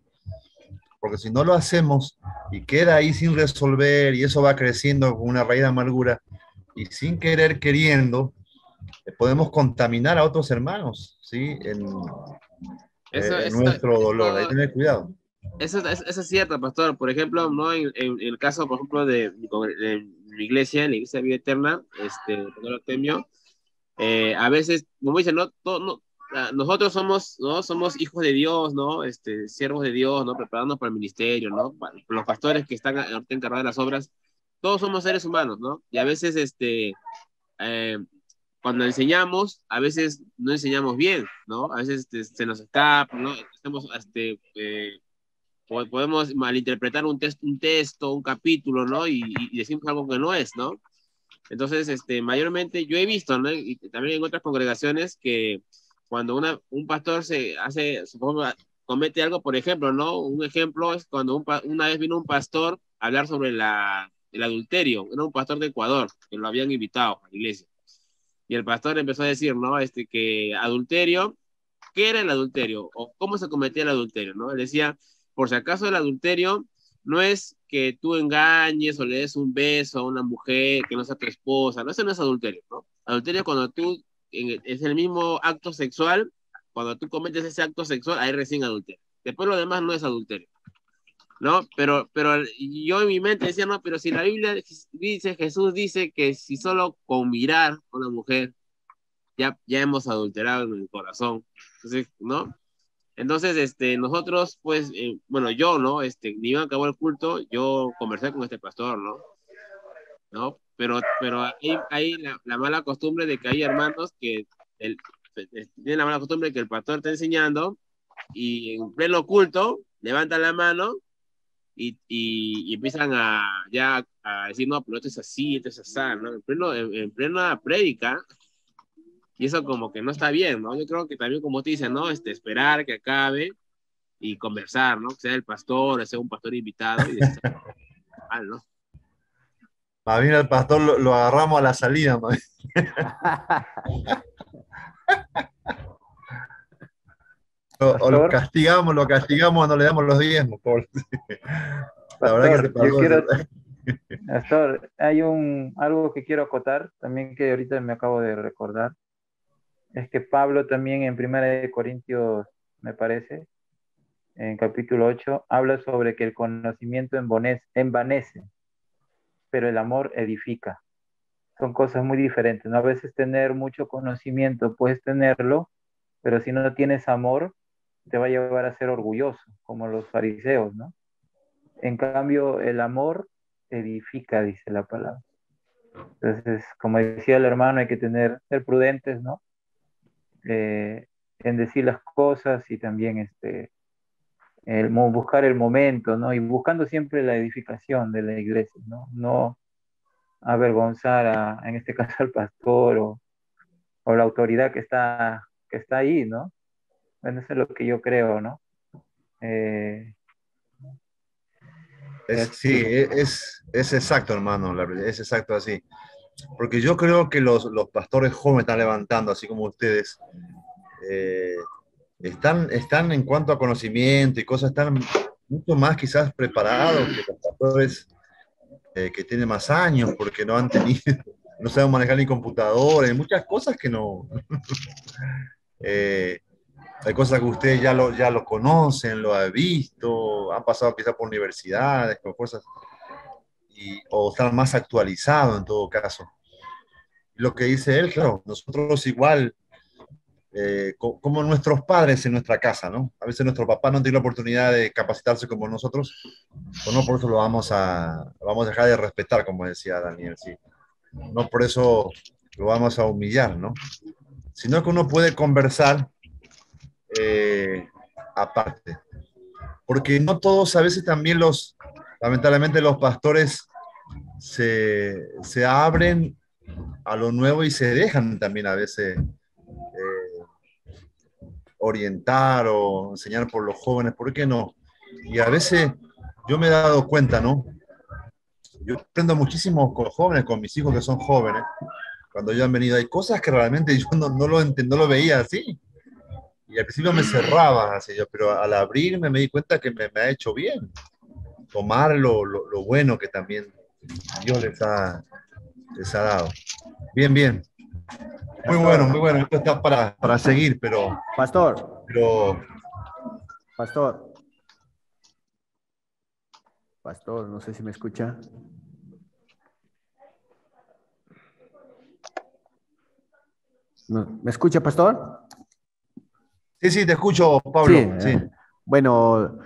porque si no lo hacemos y queda ahí sin resolver y eso va creciendo con una raíz de amargura y sin querer queriendo, podemos contaminar a otros hermanos, ¿sí? Eso, En eso, nuestro dolor, hay que eso, tener cuidado. eso es cierto, pastor. Por ejemplo, ¿no? En el caso, por ejemplo, de mi iglesia, en la iglesia de Vida Eterna, pastor Artemio, a veces, como dicen, no, no, nosotros somos, ¿no? Somos hijos de Dios, ¿no? Siervos de Dios, ¿no? Preparándonos para el ministerio, ¿no? Los pastores que están ahorita encargados de las obras, todos somos seres humanos, ¿no? Y a veces, eh, cuando enseñamos, a veces no enseñamos bien, ¿no? A veces se nos escapa, ¿no? Podemos malinterpretar un texto, un capítulo, ¿no? Y decimos algo que no es, ¿no? Entonces, mayormente yo he visto, ¿no? Y también en otras congregaciones que cuando un pastor supongo, comete algo, por ejemplo, ¿no? Un ejemplo es cuando una vez vino un pastor a hablar sobre el adulterio. Era un pastor de Ecuador, que lo habían invitado a la iglesia. Y el pastor empezó a decir, ¿no? Que adulterio, ¿qué era el adulterio? ¿O cómo se cometía el adulterio, ¿no? Él decía, por si acaso el adulterio no es que tú engañes o le des un beso a una mujer que no sea tu esposa, no, eso no es adulterio, ¿no? Adulterio es cuando es el mismo acto sexual, cuando tú cometes ese acto sexual, ahí recién adulterio. Después lo demás no es adulterio, ¿no? Pero yo en mi mente decía, no, pero si la Biblia dice, Jesús dice que si solo con mirar a una mujer ya hemos adulterado en el corazón, entonces, ¿no? Entonces, nosotros, pues, bueno, yo, ¿no? Ni bien acabó el culto, yo conversé con este pastor, ¿no? ¿No? Pero hay la mala costumbre de que hay hermanos que tienen la mala costumbre de que el pastor está enseñando y en pleno culto levantan la mano y empiezan a decir, no, pero esto es así, esto es así, ¿no? En plena prédica, y eso como que no está bien, ¿no? Yo creo que también, como te dicen, ¿no? Esperar que acabe y conversar, ¿no? Que sea el pastor, sea un pastor invitado y decir, mal, ¿no? Más bien al pastor lo agarramos a la salida, más bien. O Pastor, lo castigamos cuando le damos los diezmos. La verdad que se pastor, yo pasó. quiero, pastor, hay algo que quiero acotar, también que ahorita me acabo de recordar, es que Pablo también en Primera de Corintios, me parece, en capítulo 8 habla sobre que el conocimiento envanece, pero el amor edifica. Son cosas muy diferentes, ¿no? A veces tener mucho conocimiento, puedes tenerlo, pero si no tienes amor, te va a llevar a ser orgulloso, como los fariseos, ¿no? En cambio, el amor edifica, dice la palabra. Entonces, como decía el hermano, hay que ser prudentes, ¿no? En decir las cosas y también buscar el momento, ¿no? Y buscando siempre la edificación de la iglesia, ¿no? No avergonzar en este caso al pastor o la autoridad que está ahí, ¿no? Bueno, eso es lo que yo creo, ¿no? Eh, Sí, eso. es exacto, hermano, es exacto así. Porque yo creo que los pastores jóvenes están levantando, así como ustedes, eh, están en cuanto a conocimiento y cosas, están mucho más quizás preparados que los pastores que tienen más años, porque no han tenido, no saben manejar ni computadores, hay muchas cosas que no. eh, Hay cosas que ustedes ya lo conocen, lo han visto, han pasado quizás por universidades, por cosas, o están más actualizados en todo caso. Lo que dice él, claro, nosotros igual, como nuestros padres en nuestra casa, ¿no? A veces nuestro papá no tiene la oportunidad de capacitarse como nosotros, o no por eso lo vamos a dejar de respetar, como decía Daniel, sí. No por eso lo vamos a humillar, ¿no? Sino que uno puede conversar aparte. Porque no todos, a veces también lamentablemente los pastores se abren a lo nuevo y se dejan también a veces orientar o enseñar por los jóvenes, ¿por qué no? Y a veces yo me he dado cuenta, ¿no? Yo aprendo muchísimo con los jóvenes, con mis hijos que son jóvenes, cuando ellos han venido. Hay cosas que realmente yo no lo veía así. Y al principio me cerraba así, pero al abrirme me di cuenta que me ha hecho bien. Tomar lo bueno que también Dios les ha dado. Bien, bien. Muy bueno, muy bueno. Esto está para seguir, pero... Pastor. Pastor, no sé si me escucha. ¿Me escucha, pastor? Sí, te escucho, Pablo. Sí. Sí. Bueno,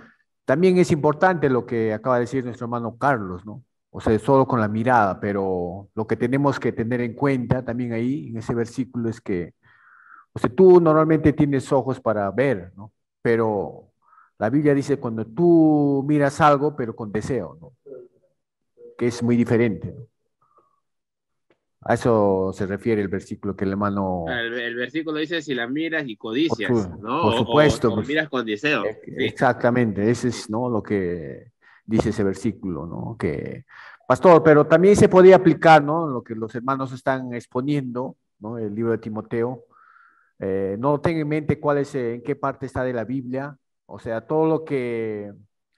también es importante lo que acaba de decir nuestro hermano Carlos, ¿no? O sea, solo con la mirada, pero lo que tenemos que tener en cuenta también ahí, en ese versículo, es que, o sea, tú normalmente tienes ojos para ver, ¿no? Pero la Biblia dice cuando tú miras algo, pero con deseo, ¿no? Que es muy diferente, ¿no? A eso se refiere el versículo que el hermano... El versículo dice si la miras y codicias, ¿no? Por supuesto. O miras con deseo. ¿Sí? Exactamente, ese es, ¿no?, lo que dice ese versículo, ¿no? Que, pastor, pero también se podía aplicar, ¿no?, lo que los hermanos están exponiendo, ¿no?, el libro de Timoteo. No tenga en mente cuál es, en qué parte está de la Biblia, o sea, todo lo que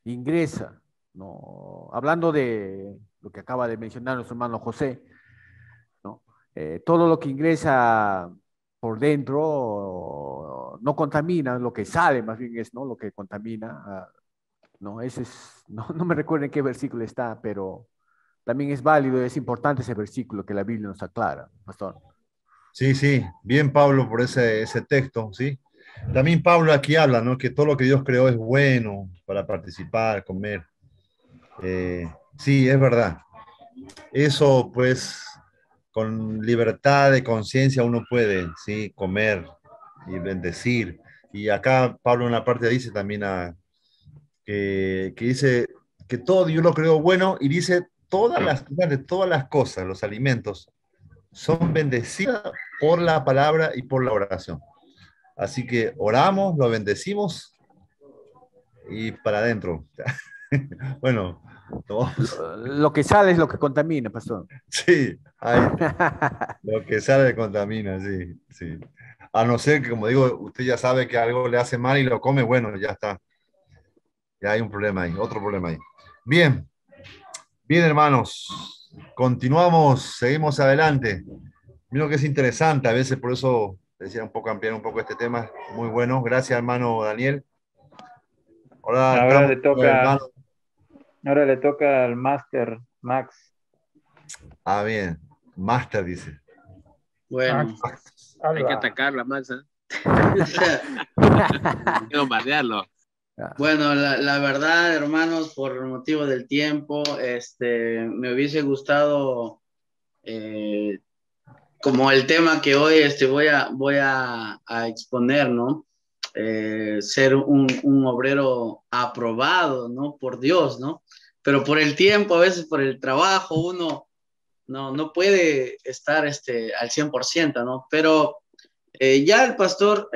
ingresa, ¿no? Hablando de lo que acaba de mencionar nuestro hermano José, ¿no? Todo lo que ingresa por dentro no contamina, lo que sale más bien es, ¿no?, lo que contamina. No, ese es, no me recuerdo en qué versículo está, pero también es válido, es importante ese versículo que la Biblia nos aclara, pastor. Sí, bien Pablo por ese texto, ¿sí? También Pablo aquí habla, ¿no? Que todo lo que Dios creó es bueno para participar, comer. Sí, es verdad. Eso, pues, con libertad de conciencia uno puede, ¿sí? Comer y bendecir. Y acá Pablo en la parte dice también que dice que todo Dios lo creó bueno y dice todas las cosas, los alimentos, son bendecidas por la palabra y por la oración. Así que oramos, lo bendecimos y para adentro. Bueno, lo que sale es lo que contamina, pastor. Sí, lo que sale contamina, sí. A no ser que, como digo, usted ya sabe que algo le hace mal y lo come, bueno, ya está. Ya hay un problema ahí, otro problema ahí. Bien, hermanos. Continuamos, seguimos adelante. Mira que es interesante, a veces por eso decía ampliar un poco este tema. Muy bueno, gracias hermano Daniel. Ahora le toca al Máster Max. Bien, Máster dice. Bueno, hay que atacarlo a Max, ¿eh? Hay que bombardearlo. Bueno, la verdad, hermanos, por motivo del tiempo, me hubiese gustado, como el tema que hoy voy a exponer, ¿no? Ser un obrero aprobado, ¿no? Por Dios, ¿no? Pero por el tiempo, a veces por el trabajo, uno no puede estar al 100%, ¿no? Pero ya el pastor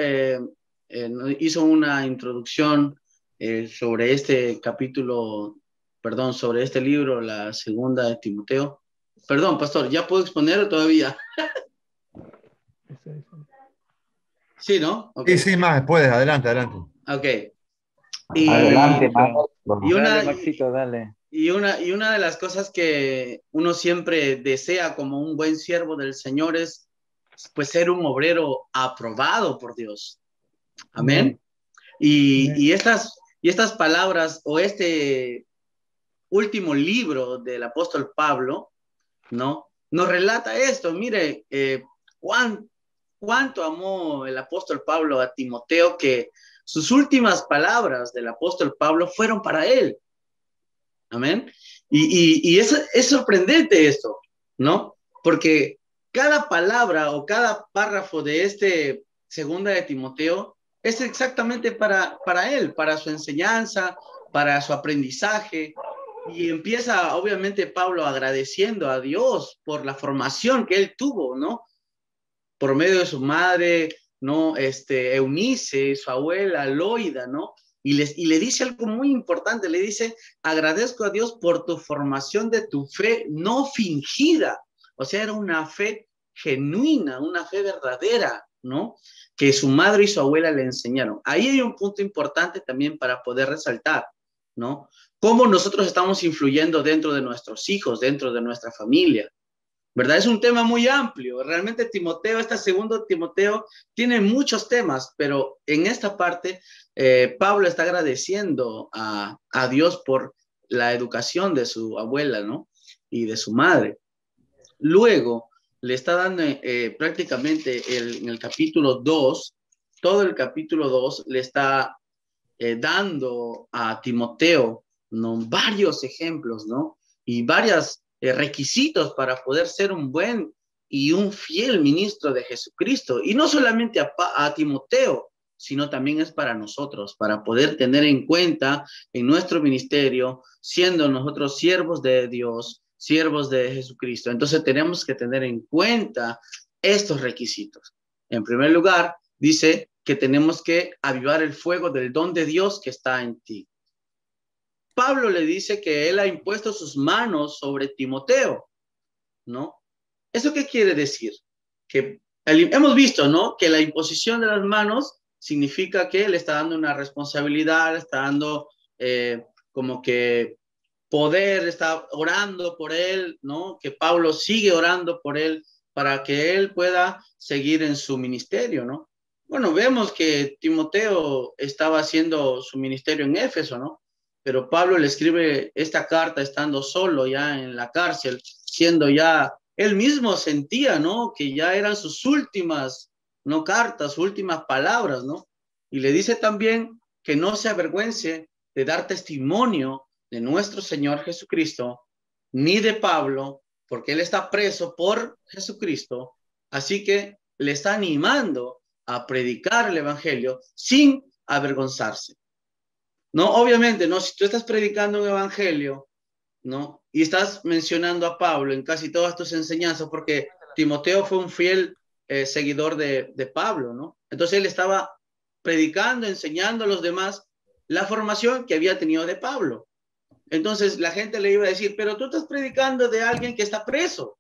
hizo una introducción sobre este capítulo, perdón, sobre este libro, la segunda de Timoteo. Perdón, pastor, ¿ya puedo exponer todavía? Sí, ¿no? Okay. Sí, más, puedes, adelante. Ok. Adelante, Maxito, dale. Y una de las cosas que uno siempre desea como un buen siervo del Señor es, pues, ser un obrero aprobado por Dios. Amén. Y estas palabras, o este último libro del apóstol Pablo, ¿no?, nos relata esto. Mire, cuánto amó el apóstol Pablo a Timoteo, que sus últimas palabras del apóstol Pablo fueron para él. Amén. Y es sorprendente esto, ¿no? Porque cada palabra o cada párrafo de segunda de Timoteo es exactamente para él, para su enseñanza, para su aprendizaje. Y empieza, obviamente, Pablo agradeciendo a Dios por la formación que él tuvo, ¿no? Por medio de su madre, ¿no? Eunice, su abuela, Loida, ¿no? Y le dice algo muy importante, le dice, agradezco a Dios por tu formación de tu fe no fingida. O sea, era una fe genuina, una fe verdadera, ¿no? Que su madre y su abuela le enseñaron. Ahí hay un punto importante también para poder resaltar, ¿no? Cómo nosotros estamos influyendo dentro de nuestros hijos, dentro de nuestra familia, ¿verdad? Es un tema muy amplio. Realmente Timoteo, este segundo Timoteo, tiene muchos temas, pero en esta parte Pablo está agradeciendo a Dios por la educación de su abuela, ¿no? Y de su madre. Luego le está dando prácticamente en el capítulo 2, todo el capítulo 2 le está dando a Timoteo, ¿no? Varios ejemplos, ¿no? Y varios requisitos para poder ser un buen y un fiel ministro de Jesucristo. Y no solamente a Timoteo, sino también es para nosotros, para poder tener en cuenta en nuestro ministerio, siendo nosotros siervos de Dios, siervos de Jesucristo. Entonces tenemos que tener en cuenta estos requisitos. En primer lugar, dice que tenemos que avivar el fuego del don de Dios que está en ti. Pablo le dice que él ha impuesto sus manos sobre Timoteo, ¿no? ¿Eso qué quiere decir? Que hemos visto, ¿no? Que la imposición de las manos significa que le está dando una responsabilidad, le está dando como que poder, está orando por él, ¿no? Que Pablo sigue orando por él para que él pueda seguir en su ministerio, ¿no? Bueno, vemos que Timoteo estaba haciendo su ministerio en Éfeso, ¿no? Pero Pablo le escribe esta carta estando solo ya en la cárcel, siendo ya, él mismo sentía, ¿no? Que ya eran sus últimas, ¿no? Cartas, sus últimas palabras, ¿no? Y le dice también que no se avergüence de dar testimonio de nuestro Señor Jesucristo, ni de Pablo, porque él está preso por Jesucristo. Así que le está animando a predicar el evangelio sin avergonzarse. No, obviamente, no, si tú estás predicando un evangelio, ¿no? Y estás mencionando a Pablo en casi todas tus enseñanzas, porque Timoteo fue un fiel seguidor de Pablo, ¿no? Entonces él estaba predicando, enseñando a los demás la formación que había tenido de Pablo. Entonces la gente le iba a decir, pero tú estás predicando de alguien que está preso,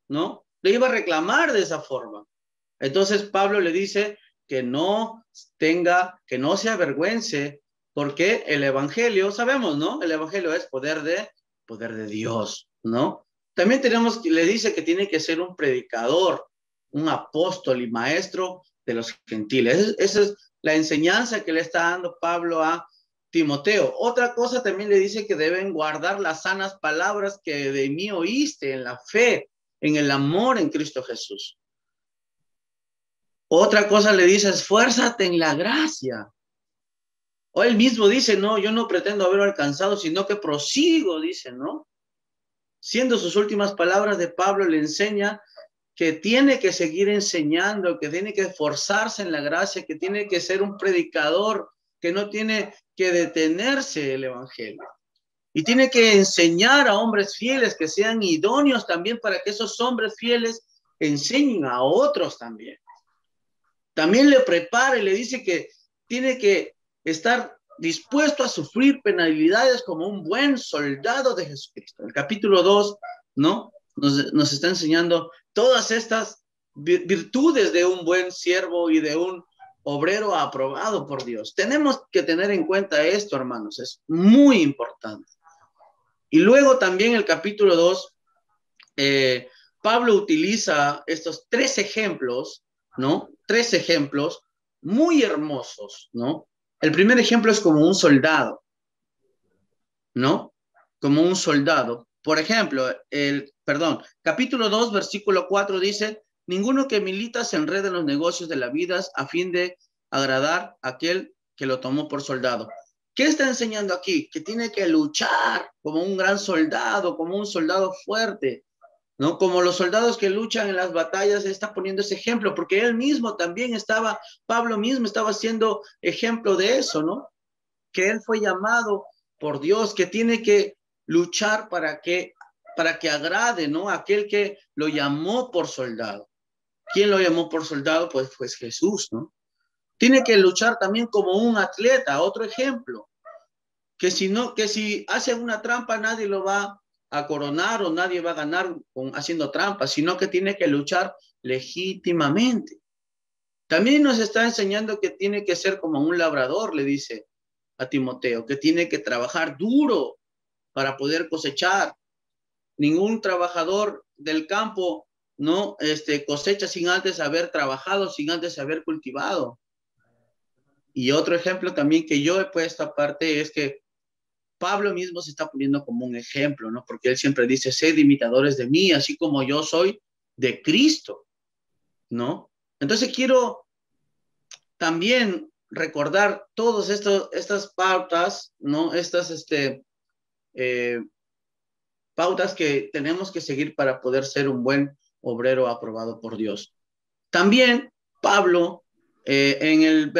¿no? Le iba a reclamar de esa forma. Entonces Pablo le dice que no se avergüence, porque el evangelio, sabemos, ¿no? El evangelio es poder de Dios, ¿no? También le dice que tiene que ser un predicador, un apóstol y maestro de los gentiles. Esa es la enseñanza que le está dando Pablo a Timoteo. Otra cosa también le dice que deben guardar las sanas palabras que de mí oíste en la fe, en el amor en Cristo Jesús. Otra cosa le dice, esfuérzate en la gracia. O él mismo dice, no, yo no pretendo haberlo alcanzado, sino que prosigo, dice, ¿no? Siendo sus últimas palabras de Pablo, le enseña que tiene que seguir enseñando, que tiene que esforzarse en la gracia, que tiene que ser un predicador, que no tiene que detenerse el evangelio. Y tiene que enseñar a hombres fieles que sean idóneos también para que esos hombres fieles enseñen a otros también. También le prepara y le dice que tiene que estar dispuesto a sufrir penalidades como un buen soldado de Jesucristo. El capítulo 2, ¿no? Nos está enseñando todas estas virtudes de un buen siervo y de un obrero aprobado por Dios. Tenemos que tener en cuenta esto, hermanos, es muy importante. Y luego también el capítulo 2, Pablo utiliza estos 3 ejemplos, ¿no? 3 ejemplos muy hermosos, ¿no? El primer ejemplo es como un soldado, ¿no? Como un soldado. Por ejemplo, capítulo 2, versículo 4 dice, ninguno que milita se enreda en los negocios de la vida a fin de agradar a aquel que lo tomó por soldado. ¿Qué está enseñando aquí? Que tiene que luchar como un gran soldado, como un soldado fuerte, ¿no? Como los soldados que luchan en las batallas, está poniendo ese ejemplo, porque él mismo también estaba, Pablo mismo estaba siendo ejemplo de eso, ¿no? Que él fue llamado por Dios, que tiene que luchar para que agrade, ¿no? Aquel que lo llamó por soldado. ¿Quién lo llamó por soldado? Pues Jesús, ¿no? Tiene que luchar también como un atleta, otro ejemplo, que si hace una trampa nadie lo va a coronar o nadie va a ganar haciendo trampa, sino que tiene que luchar legítimamente. También nos está enseñando que tiene que ser como un labrador, le dice a Timoteo, que tiene que trabajar duro para poder cosechar. Ningún trabajador del campo no cosecha sin antes haber trabajado, sin antes haber cultivado. Y otro ejemplo también que yo he puesto aparte es que Pablo mismo se está poniendo como un ejemplo, ¿no? Porque él siempre dice, sed imitadores de mí, así como yo soy de Cristo, ¿no? Entonces quiero también recordar todas estas pautas, ¿no? Estas pautas que tenemos que seguir para poder ser un buen obrero aprobado por Dios. También Pablo, en el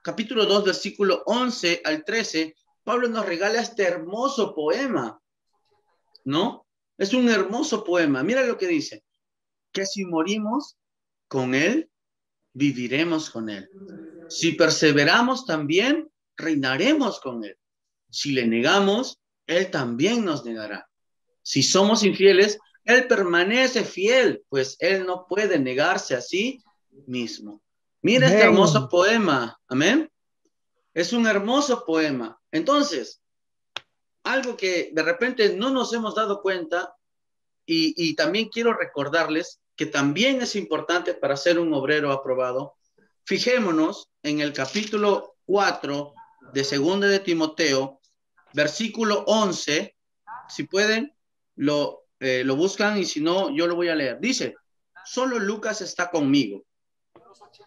capítulo 2, versículo 11 al 13, Pablo nos regala este hermoso poema, ¿no? Es un hermoso poema. Mira lo que dice, que si morimos con él, viviremos con él. Si perseveramos también, reinaremos con él. Si le negamos, él también nos negará. Si somos infieles, él permanece fiel, pues él no puede negarse a sí mismo. Mira este hermoso poema, amén. Es un hermoso poema. Entonces, algo que de repente no nos hemos dado cuenta, y también quiero recordarles que también es importante para ser un obrero aprobado. Fijémonos en el capítulo 4 de 2 de Timoteo, versículo 11, si pueden, lo buscan, y si no, yo lo voy a leer. Dice, solo Lucas está conmigo.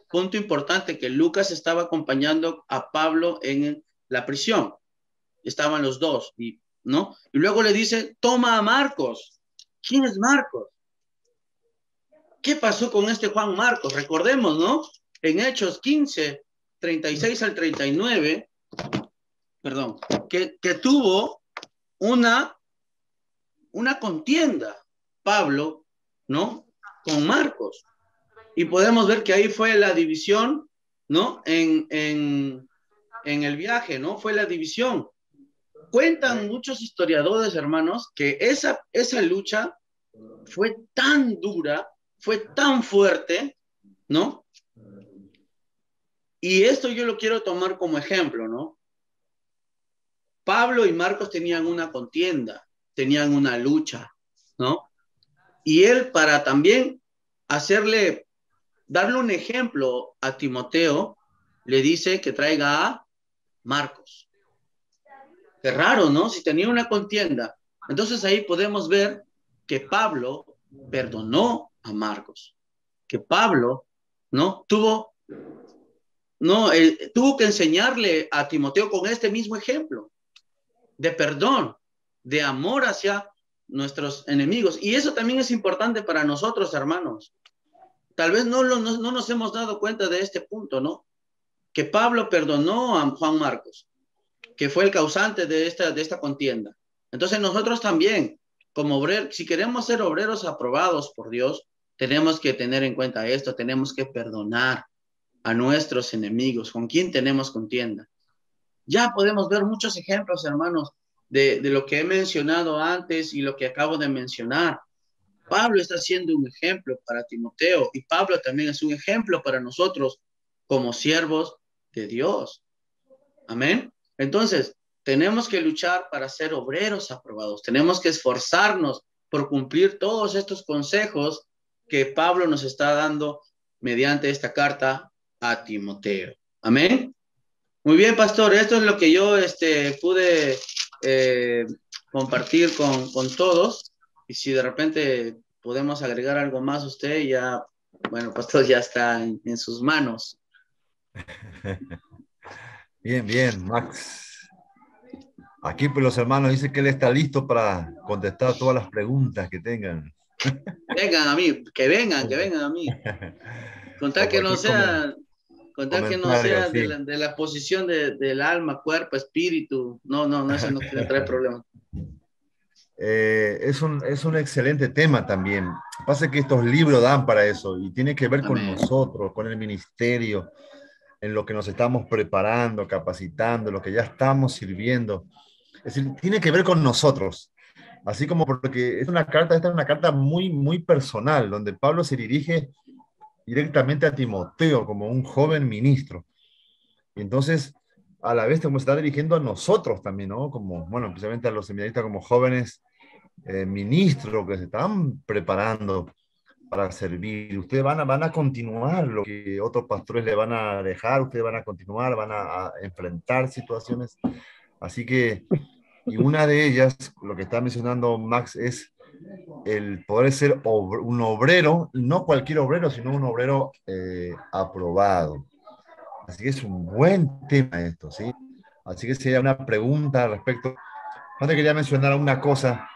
Punto importante, que Lucas estaba acompañando a Pablo en la prisión. Estaban los dos, ¿no? Y luego le dice, toma a Marcos. ¿Quién es Marcos? ¿Qué pasó con este Juan Marcos? Recordemos, ¿no? En Hechos 15, 36 al 39, perdón, que tuvo una contienda, Pablo, ¿no? Con Marcos. Y podemos ver que ahí fue la división, ¿no? En el viaje, ¿no? Fue la división. Cuentan muchos historiadores, hermanos, que esa lucha fue tan dura, fue tan fuerte, ¿no? Y esto yo lo quiero tomar como ejemplo, ¿no? Pablo y Marcos tenían una contienda, tenían una lucha, ¿no? Y él, para también darle un ejemplo a Timoteo, le dice que traiga a Marcos. Qué raro, ¿no? Si tenía una contienda. Entonces ahí podemos ver que Pablo perdonó a Marcos, que Pablo, ¿no? tuvo que enseñarle a Timoteo con este mismo ejemplo de perdón, de amor hacia nuestros enemigos. Y eso también es importante para nosotros, hermanos. Tal vez no nos hemos dado cuenta de este punto, ¿no? Que Pablo perdonó a Juan Marcos, que fue el causante de esta contienda. Entonces nosotros también, como obreros, si queremos ser obreros aprobados por Dios, tenemos que tener en cuenta esto, tenemos que perdonar a nuestros enemigos, con quien tenemos contienda. Ya podemos ver muchos ejemplos, hermanos, de lo que he mencionado antes y lo que acabo de mencionar. Pablo está siendo un ejemplo para Timoteo, y Pablo también es un ejemplo para nosotros como siervos de Dios. Amén. Entonces, tenemos que luchar para ser obreros aprobados. Tenemos que esforzarnos por cumplir todos estos consejos que Pablo nos está dando mediante esta carta a Timoteo. Amén. Muy bien, pastor. Esto es lo que yo pude compartir con todos. Y si de repente podemos agregar algo más, usted ya, bueno, pastor, ya está en sus manos. Bien, Max. Aquí pues, los hermanos dicen que él está listo para contestar todas las preguntas que tengan. Vengan a mí, que vengan a mí. Contar O que no cualquier sea, contar que no comentario, sea sí. de la posición del alma, cuerpo, espíritu. No, no, no, eso no quiere traer problemas. Es un excelente tema también. Pasa que estos libros dan para eso y tiene que ver con Amén. nosotros, con el ministerio, en lo que nos estamos preparando, capacitando, lo que ya estamos sirviendo. Es decir, tiene que ver con nosotros. Así como porque es una carta, esta es una carta muy, muy personal, donde Pablo se dirige directamente a Timoteo como un joven ministro. Y entonces, a la vez, como se está dirigiendo a nosotros también, ¿no? Como, bueno, especialmente a los seminaristas como jóvenes ministros que se están preparando para servir. Ustedes van a continuar lo que otros pastores le van a dejar, ustedes van a continuar, van a enfrentar situaciones. Así que, y una de ellas, lo que está mencionando Max, es el poder ser un obrero, y no cualquier obrero, sino un obrero aprobado. Así que es un buen tema esto, ¿sí? Así que si hay una pregunta al respecto, no te quería mencionar una cosa,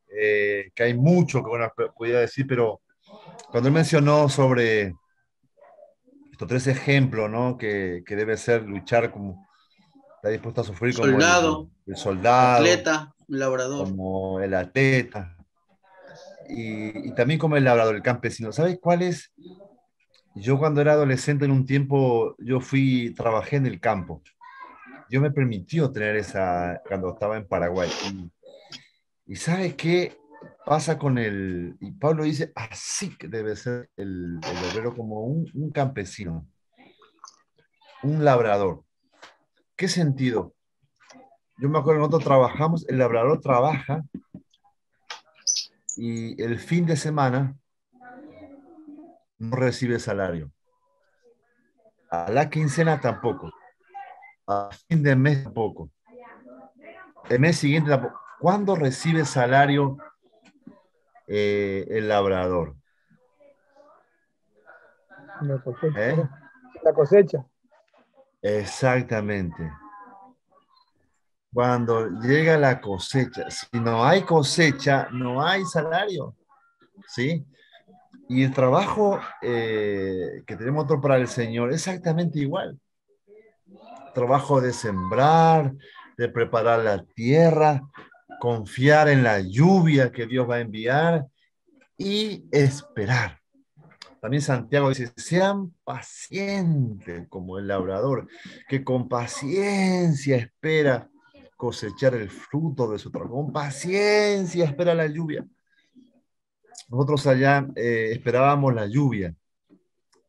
que hay mucho que bueno, podía decir, pero cuando él mencionó sobre estos tres ejemplos, ¿no? Que debe ser luchar como, está dispuesto a sufrir como Soldado, el soldado, atleta, labrador. como el atleta, y también como el labrador, el campesino. ¿Sabes cuál es? Yo cuando era adolescente en un tiempo, trabajé en el campo. Yo me permitió tener esa, cuando estaba en Paraguay. Y ¿sabes qué pasa con el, y Pablo dice, así que debe ser el obrero como un campesino, un labrador. ¿Qué sentido? Yo me acuerdo que nosotros trabajamos, el labrador trabaja y el fin de semana no recibe salario. A la quincena tampoco. A fin de mes tampoco. El mes siguiente tampoco. ¿Cuándo recibe salario el labrador? La cosecha. ¿Eh? La cosecha. Exactamente. Cuando llega la cosecha. Si no hay cosecha, no hay salario. ¿Sí? Y el trabajo que tenemos otro para el Señor, exactamente igual. Trabajo de sembrar, de preparar la tierra, confiar en la lluvia que Dios va a enviar y esperar. También Santiago dice, sean pacientes como el labrador, que con paciencia espera cosechar el fruto de su trabajo. Con paciencia espera la lluvia. Nosotros allá esperábamos la lluvia.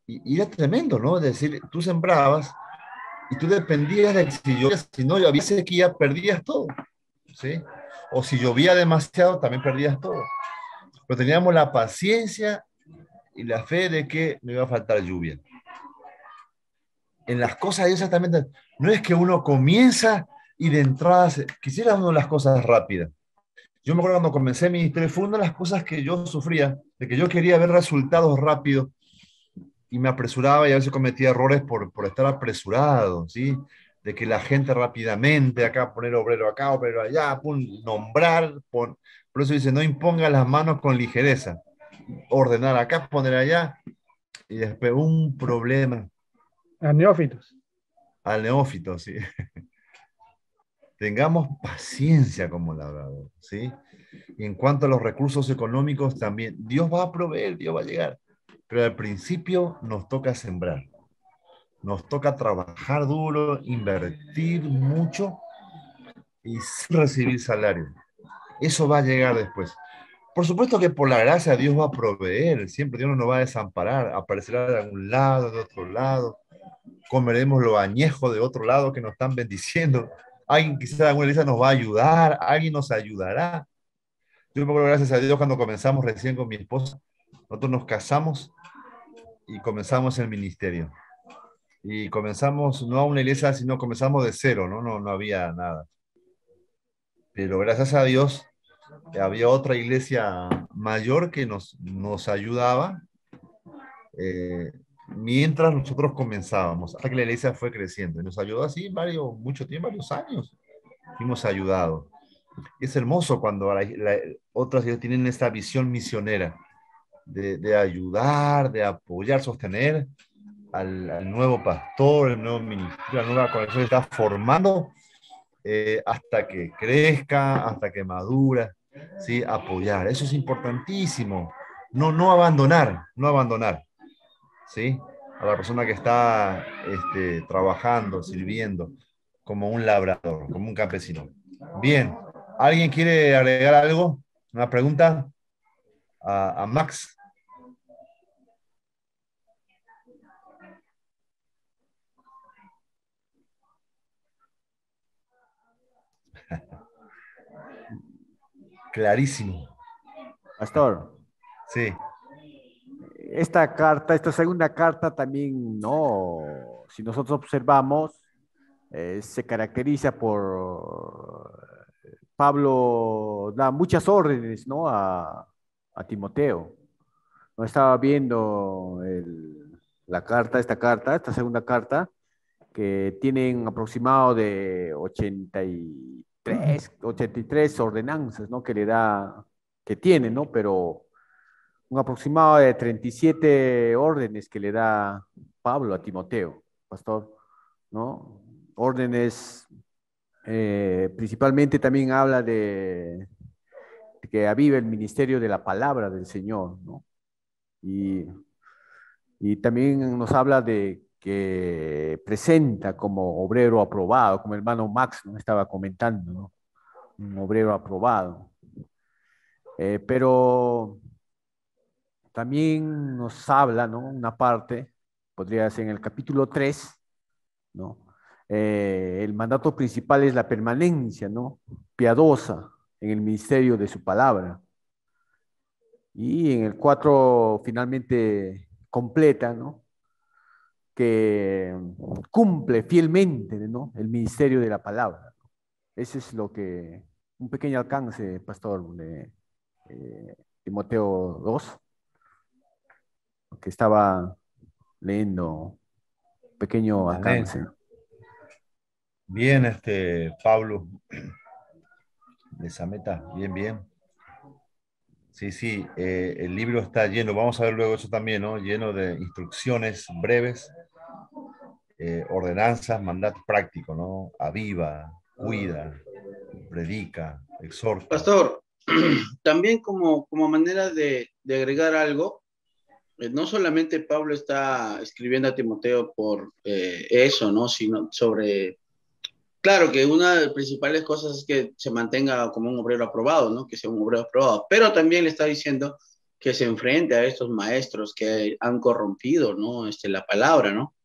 Y era tremendo, ¿no? Es decir, tú sembrabas y tú dependías de si llovía, si no había sequía, perdías todo, ¿sí? O si llovía demasiado, también perdías todo. Pero teníamos la paciencia y la fe de que no iba a faltar lluvia. En las cosas exactamente, no es que uno comienza y de entrada quisiera uno las cosas rápidas. Yo me acuerdo cuando comencé mi ministerio, fue una de las cosas que yo sufría, de que yo quería ver resultados rápidos y me apresuraba y a veces cometía errores por estar apresurado, ¿sí? De que la gente rápidamente, acá poner obrero allá, pum, nombrar, por eso dice, no imponga las manos con ligereza, ordenar acá, poner allá, y después un problema A neófitos. al neófito, ¿sí? Tengamos paciencia como labrador, ¿sí? Y en cuanto a los recursos económicos también, Dios va a proveer, Dios va a llegar, pero al principio nos toca sembrar. Nos toca trabajar duro, invertir mucho y sin recibir salario. Eso va a llegar después. Por supuesto que por la gracia Dios va a proveer, siempre Dios no nos va a desamparar, aparecerá de algún lado, de otro lado, comeremos lo añejo de otro lado que nos están bendiciendo. Alguien quizás en alguna iglesia nos va a ayudar, alguien nos ayudará. Yo me acuerdo, gracias a Dios, cuando comenzamos recién con mi esposa, nosotros nos casamos y comenzamos el ministerio. Y comenzamos no a una iglesia, sino comenzamos de cero, ¿no? No había nada. Pero gracias a Dios había otra iglesia mayor que nos ayudaba mientras nosotros comenzábamos, hasta que la iglesia fue creciendo. Y nos ayudó así mucho tiempo, varios años. fuimos ayudados. Es hermoso cuando otras iglesias tienen esta visión misionera de ayudar, de apoyar, sostener al nuevo pastor, el nuevo ministerio, la nueva conexión que está formando hasta que crezca, hasta que madura, ¿sí? Apoyar, eso es importantísimo. No abandonar, no abandonar, ¿sí? A la persona que está trabajando, sirviendo, como un labrador, como un campesino. Bien, ¿alguien quiere agregar algo? ¿Una pregunta? A Max. Clarísimo. Pastor, Sí. esta carta, esta segunda carta también, ¿no? Si nosotros observamos, se caracteriza por Pablo da muchas órdenes, ¿no? A Timoteo. No estaba viendo la carta, esta segunda carta, que tienen aproximado de 83 ordenanzas, ¿no? Que le da, que tiene, ¿no? Pero un aproximado de 37 órdenes que le da Pablo a Timoteo, pastor, ¿no? Órdenes, principalmente también habla de que avive el ministerio de la palabra del Señor, ¿no? Y, y también nos habla de que presenta como obrero aprobado, como el hermano Max nos estaba comentando, ¿no? Un obrero aprobado. Pero también nos habla, ¿no? Una parte, podría ser en el capítulo 3, ¿no? El mandato principal es la permanencia, ¿no? Piadosa en el ministerio de su palabra. Y en el 4 finalmente completa, ¿no? Que cumple fielmente, ¿no? El ministerio de la palabra. Ese es lo que, un pequeño alcance, pastor, de Timoteo 2, que estaba leyendo, pequeño Amén. alcance. Bien, Pablo, de esa meta, bien, bien. Sí, sí, el libro está lleno, vamos a ver luego eso también, ¿no? Lleno de instrucciones breves, ordenanzas, mandato práctico, ¿no? Aviva, cuida, predica, exhorta. Pastor, también como manera de agregar algo, no solamente Pablo está escribiendo a Timoteo por eso, ¿no? Sino sobre, claro que una de las principales cosas es que se mantenga como un obrero aprobado, ¿no? Que sea un obrero aprobado, pero también le está diciendo que se enfrente a estos maestros que han corrompido, ¿no? La palabra, ¿no?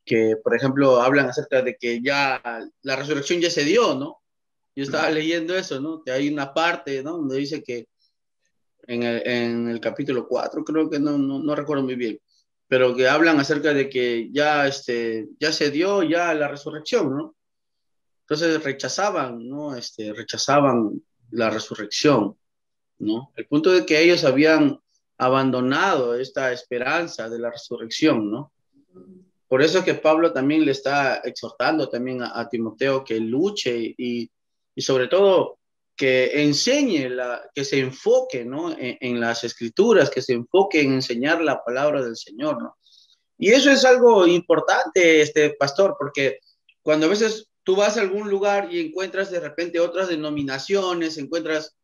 Que, por ejemplo, hablan acerca de que ya la resurrección ya se dio, ¿no? Yo estaba leyendo eso, ¿no? Que hay una parte, ¿no? Donde dice que en el capítulo 4 creo que no recuerdo muy bien, pero que hablan acerca de que ya se dio ya la resurrección, ¿no? Entonces rechazaban, ¿no? Rechazaban la resurrección, ¿no? El punto de que ellos habían abandonado esta esperanza de la resurrección, ¿no? Por eso es que Pablo también le está exhortando también a Timoteo que luche y sobre todo que enseñe, que se enfoque, ¿no? En las escrituras, que se enfoque en enseñar la palabra del Señor, ¿no? Y eso es algo importante, pastor, porque cuando a veces tú vas a algún lugar y encuentras de repente otras denominaciones, encuentras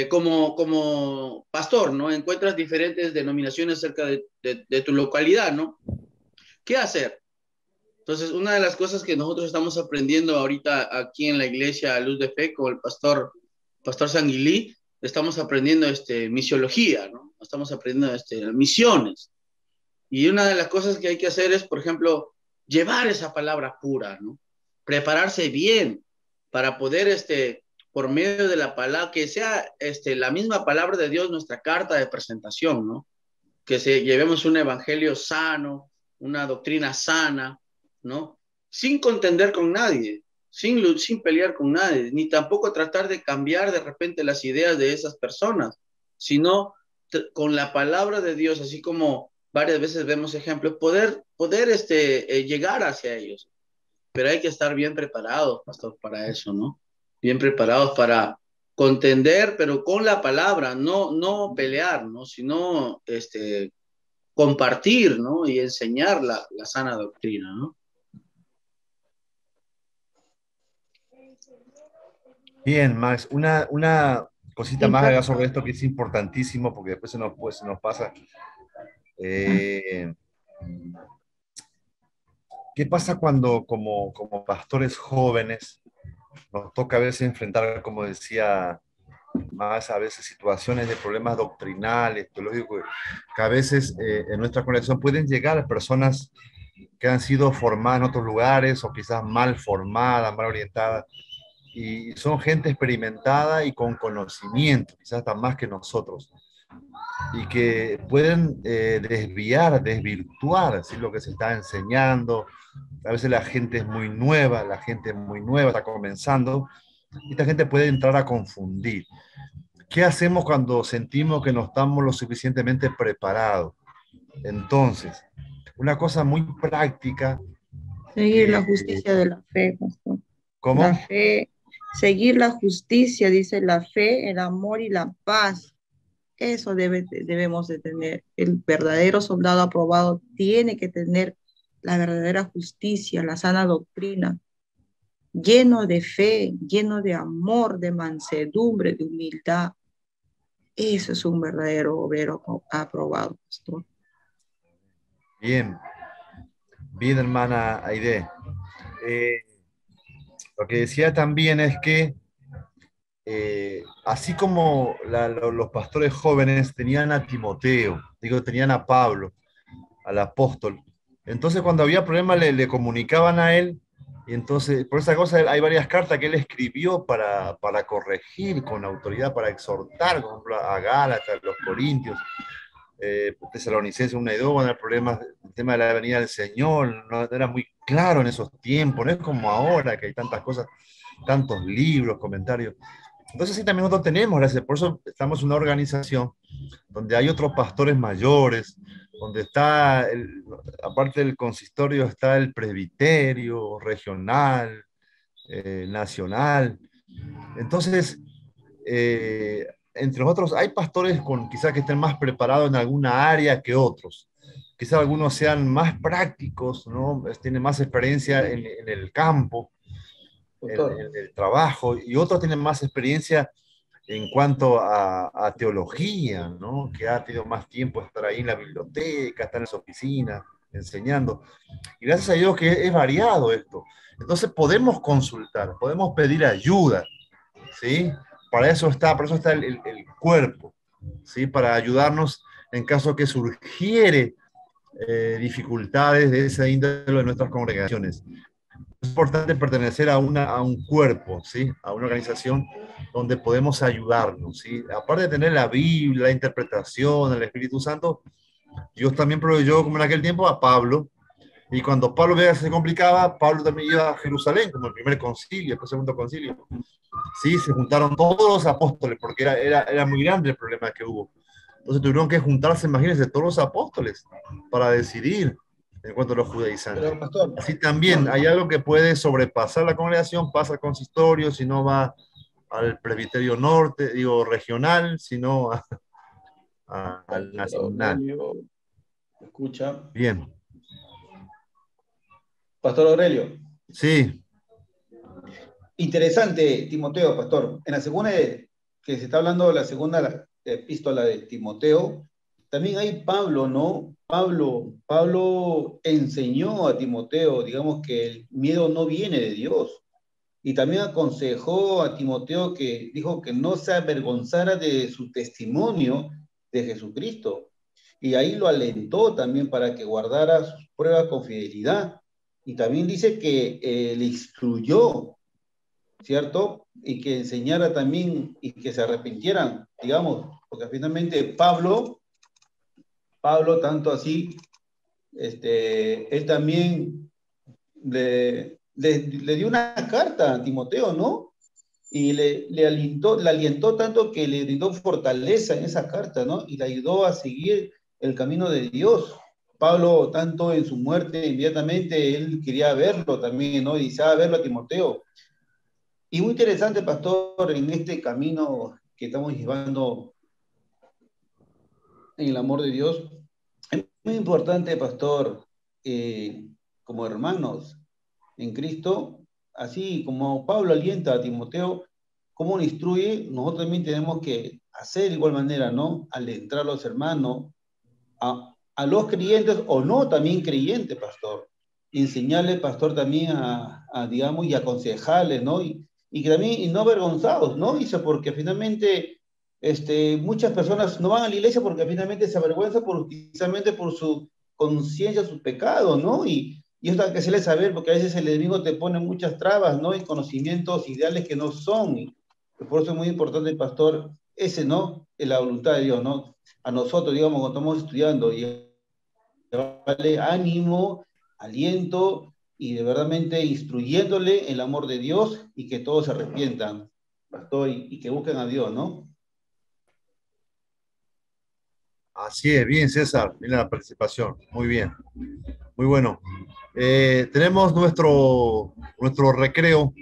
como pastor, ¿no? Encuentras diferentes denominaciones cerca de tu localidad, ¿no? ¿Qué hacer? Entonces, una de las cosas que nosotros estamos aprendiendo ahorita aquí en la iglesia Luz de Fe con el pastor Sanguilí, estamos aprendiendo misiología, ¿no? Estamos aprendiendo misiones. Y una de las cosas que hay que hacer es, por ejemplo, llevar esa palabra pura, ¿no? Prepararse bien para poder, por medio de la palabra, que sea la misma palabra de Dios nuestra carta de presentación, ¿no? Que llevemos un evangelio sano, una doctrina sana, ¿no? Sin contender con nadie, sin pelear con nadie, ni tampoco tratar de cambiar de repente las ideas de esas personas, sino con la palabra de Dios, así como varias veces vemos ejemplos, poder llegar hacia ellos. Pero hay que estar bien preparados, pastor, para eso, ¿no? bien preparados para contender, pero con la palabra, no pelear, ¿no? Sino compartir, ¿no? Y enseñar la sana doctrina, ¿no? Bien, Max, una cosita más acá sobre Impacto. esto que es importantísimo porque después se nos pasa. Eh, ¿Qué pasa cuando como pastores jóvenes nos toca a veces enfrentar, como decía, más a veces situaciones de problemas doctrinales, teológicos, que a veces en nuestra congregación pueden llegar personas que han sido formadas en otros lugares o quizás mal formadas, mal orientadas, y son gente experimentada y con conocimiento, quizás hasta más que nosotros, y que pueden desviar, desvirtuar ¿sí? Lo que se está enseñando. A veces la gente es muy nueva, la gente es muy nueva, está comenzando, y esta gente puede entrar a confundir. ¿Qué hacemos cuando sentimos que no estamos lo suficientemente preparados? Entonces, una cosa muy práctica Seguir la que... justicia de la fe, pastor. La ¿Cómo? fe, seguir la justicia, dice la fe, el amor y la paz. Eso debemos de tener. El verdadero soldado aprobado tiene que tener la verdadera justicia, la sana doctrina, lleno de fe, lleno de amor, de mansedumbre, de humildad. Eso es un verdadero obrero aprobado, pastor. Bien, bien, hermana Aide. Eh, lo que decía también es que así como los pastores jóvenes tenían a Timoteo, digo, tenían a Pablo, al apóstol, entonces cuando había problemas le comunicaban a él, y entonces por esa cosa hay varias cartas que él escribió para corregir con autoridad, para exhortar, por ejemplo, a Gálatas, a los Corintios, Tesalonicenses 1 y 2, bueno, el tema de la venida del Señor, no era muy claro en esos tiempos, no es como ahora que hay tantas cosas, tantos libros, comentarios. Entonces sí, también nosotros tenemos, gracias, por eso estamos en una organización donde hay otros pastores mayores, donde está, aparte del consistorio, está el presbiterio regional, nacional. Entonces, entre nosotros hay pastores con quizás que estén más preparados en alguna área que otros. Quizás algunos sean más prácticos, ¿no? Tienen más experiencia en el campo, en el trabajo, y otros tienen más experiencia en cuanto a teología, ¿no? Que ha tenido más tiempo de estar ahí en la biblioteca, estar en su oficina, enseñando. Y gracias a Dios que es variado esto. Entonces podemos consultar, podemos pedir ayuda, ¿sí? Por eso está el cuerpo, ¿sí? Para ayudarnos en caso que surgiere dificultades de esa índole en nuestras congregaciones. Es importante pertenecer a un cuerpo, ¿sí? A una organización donde podemos ayudarnos, ¿sí? Aparte de tener la Biblia, la interpretación, el Espíritu Santo, Dios también proveyó, como en aquel tiempo, a Pablo. Y cuando Pablo veía que se complicaba, Pablo también iba a Jerusalén, como el primer concilio, el segundo concilio. Sí, se juntaron todos los apóstoles, porque era muy grande el problema que hubo. Entonces tuvieron que juntarse, imagínense, todos los apóstoles para decidir en cuanto a los judaizantes. Pero, pastor, Así también hay algo que puede sobrepasar la congregación, pasa al consistorio, si no va al presbiterio norte, digo regional, sino al nacional. Aurelio, escucha. Bien. Pastor Aurelio. Sí. Interesante, Timoteo, pastor. En la segunda, que se está hablando de la segunda epístola de Timoteo, también hay Pablo, ¿no? Pablo enseñó a Timoteo, digamos que el miedo no viene de Dios. Y también aconsejó a Timoteo que dijo que no se avergonzara de su testimonio de Jesucristo. Y ahí lo alentó también para que guardara sus pruebas con fidelidad. Y también dice que le instruyó, ¿cierto? Y que enseñara también y que se arrepintieran, digamos, porque finalmente Pablo, tanto así, él también le dio una carta a Timoteo, ¿no? Y le alientó tanto que le brindó fortaleza en esa carta, ¿no? Y le ayudó a seguir el camino de Dios. Pablo, tanto en su muerte, inmediatamente él quería verlo también, ¿no? Y dice, verlo a Timoteo. Y muy interesante, pastor, en este camino que estamos llevando en el amor de Dios. Es muy importante, pastor, como hermanos en Cristo, así como Pablo alienta a Timoteo, cómo lo instruye, nosotros también tenemos que hacer de igual manera, ¿no? Alentar a los hermanos, a los creyentes o no también creyentes, pastor. Enseñarle, pastor, también digamos, y aconsejarles, ¿no? Y que también, y no avergonzados, ¿no? Dice, porque finalmente, muchas personas no van a la iglesia porque finalmente se avergüenzan precisamente por su conciencia, sus pecados, ¿no? Y esto hay que hacerle saber, porque a veces el enemigo te pone muchas trabas, ¿no? Y conocimientos ideales que no son. Y por eso es muy importante, pastor, ese, ¿no? Es la voluntad de Dios, ¿no? A nosotros, digamos, cuando estamos estudiando, y darle ánimo, aliento, y de verdaderamente instruyéndole el amor de Dios y que todos se arrepientan, pastor, y que busquen a Dios, ¿no? Así es, bien, César, mira la participación, muy bien, muy bueno. Tenemos nuestro recreo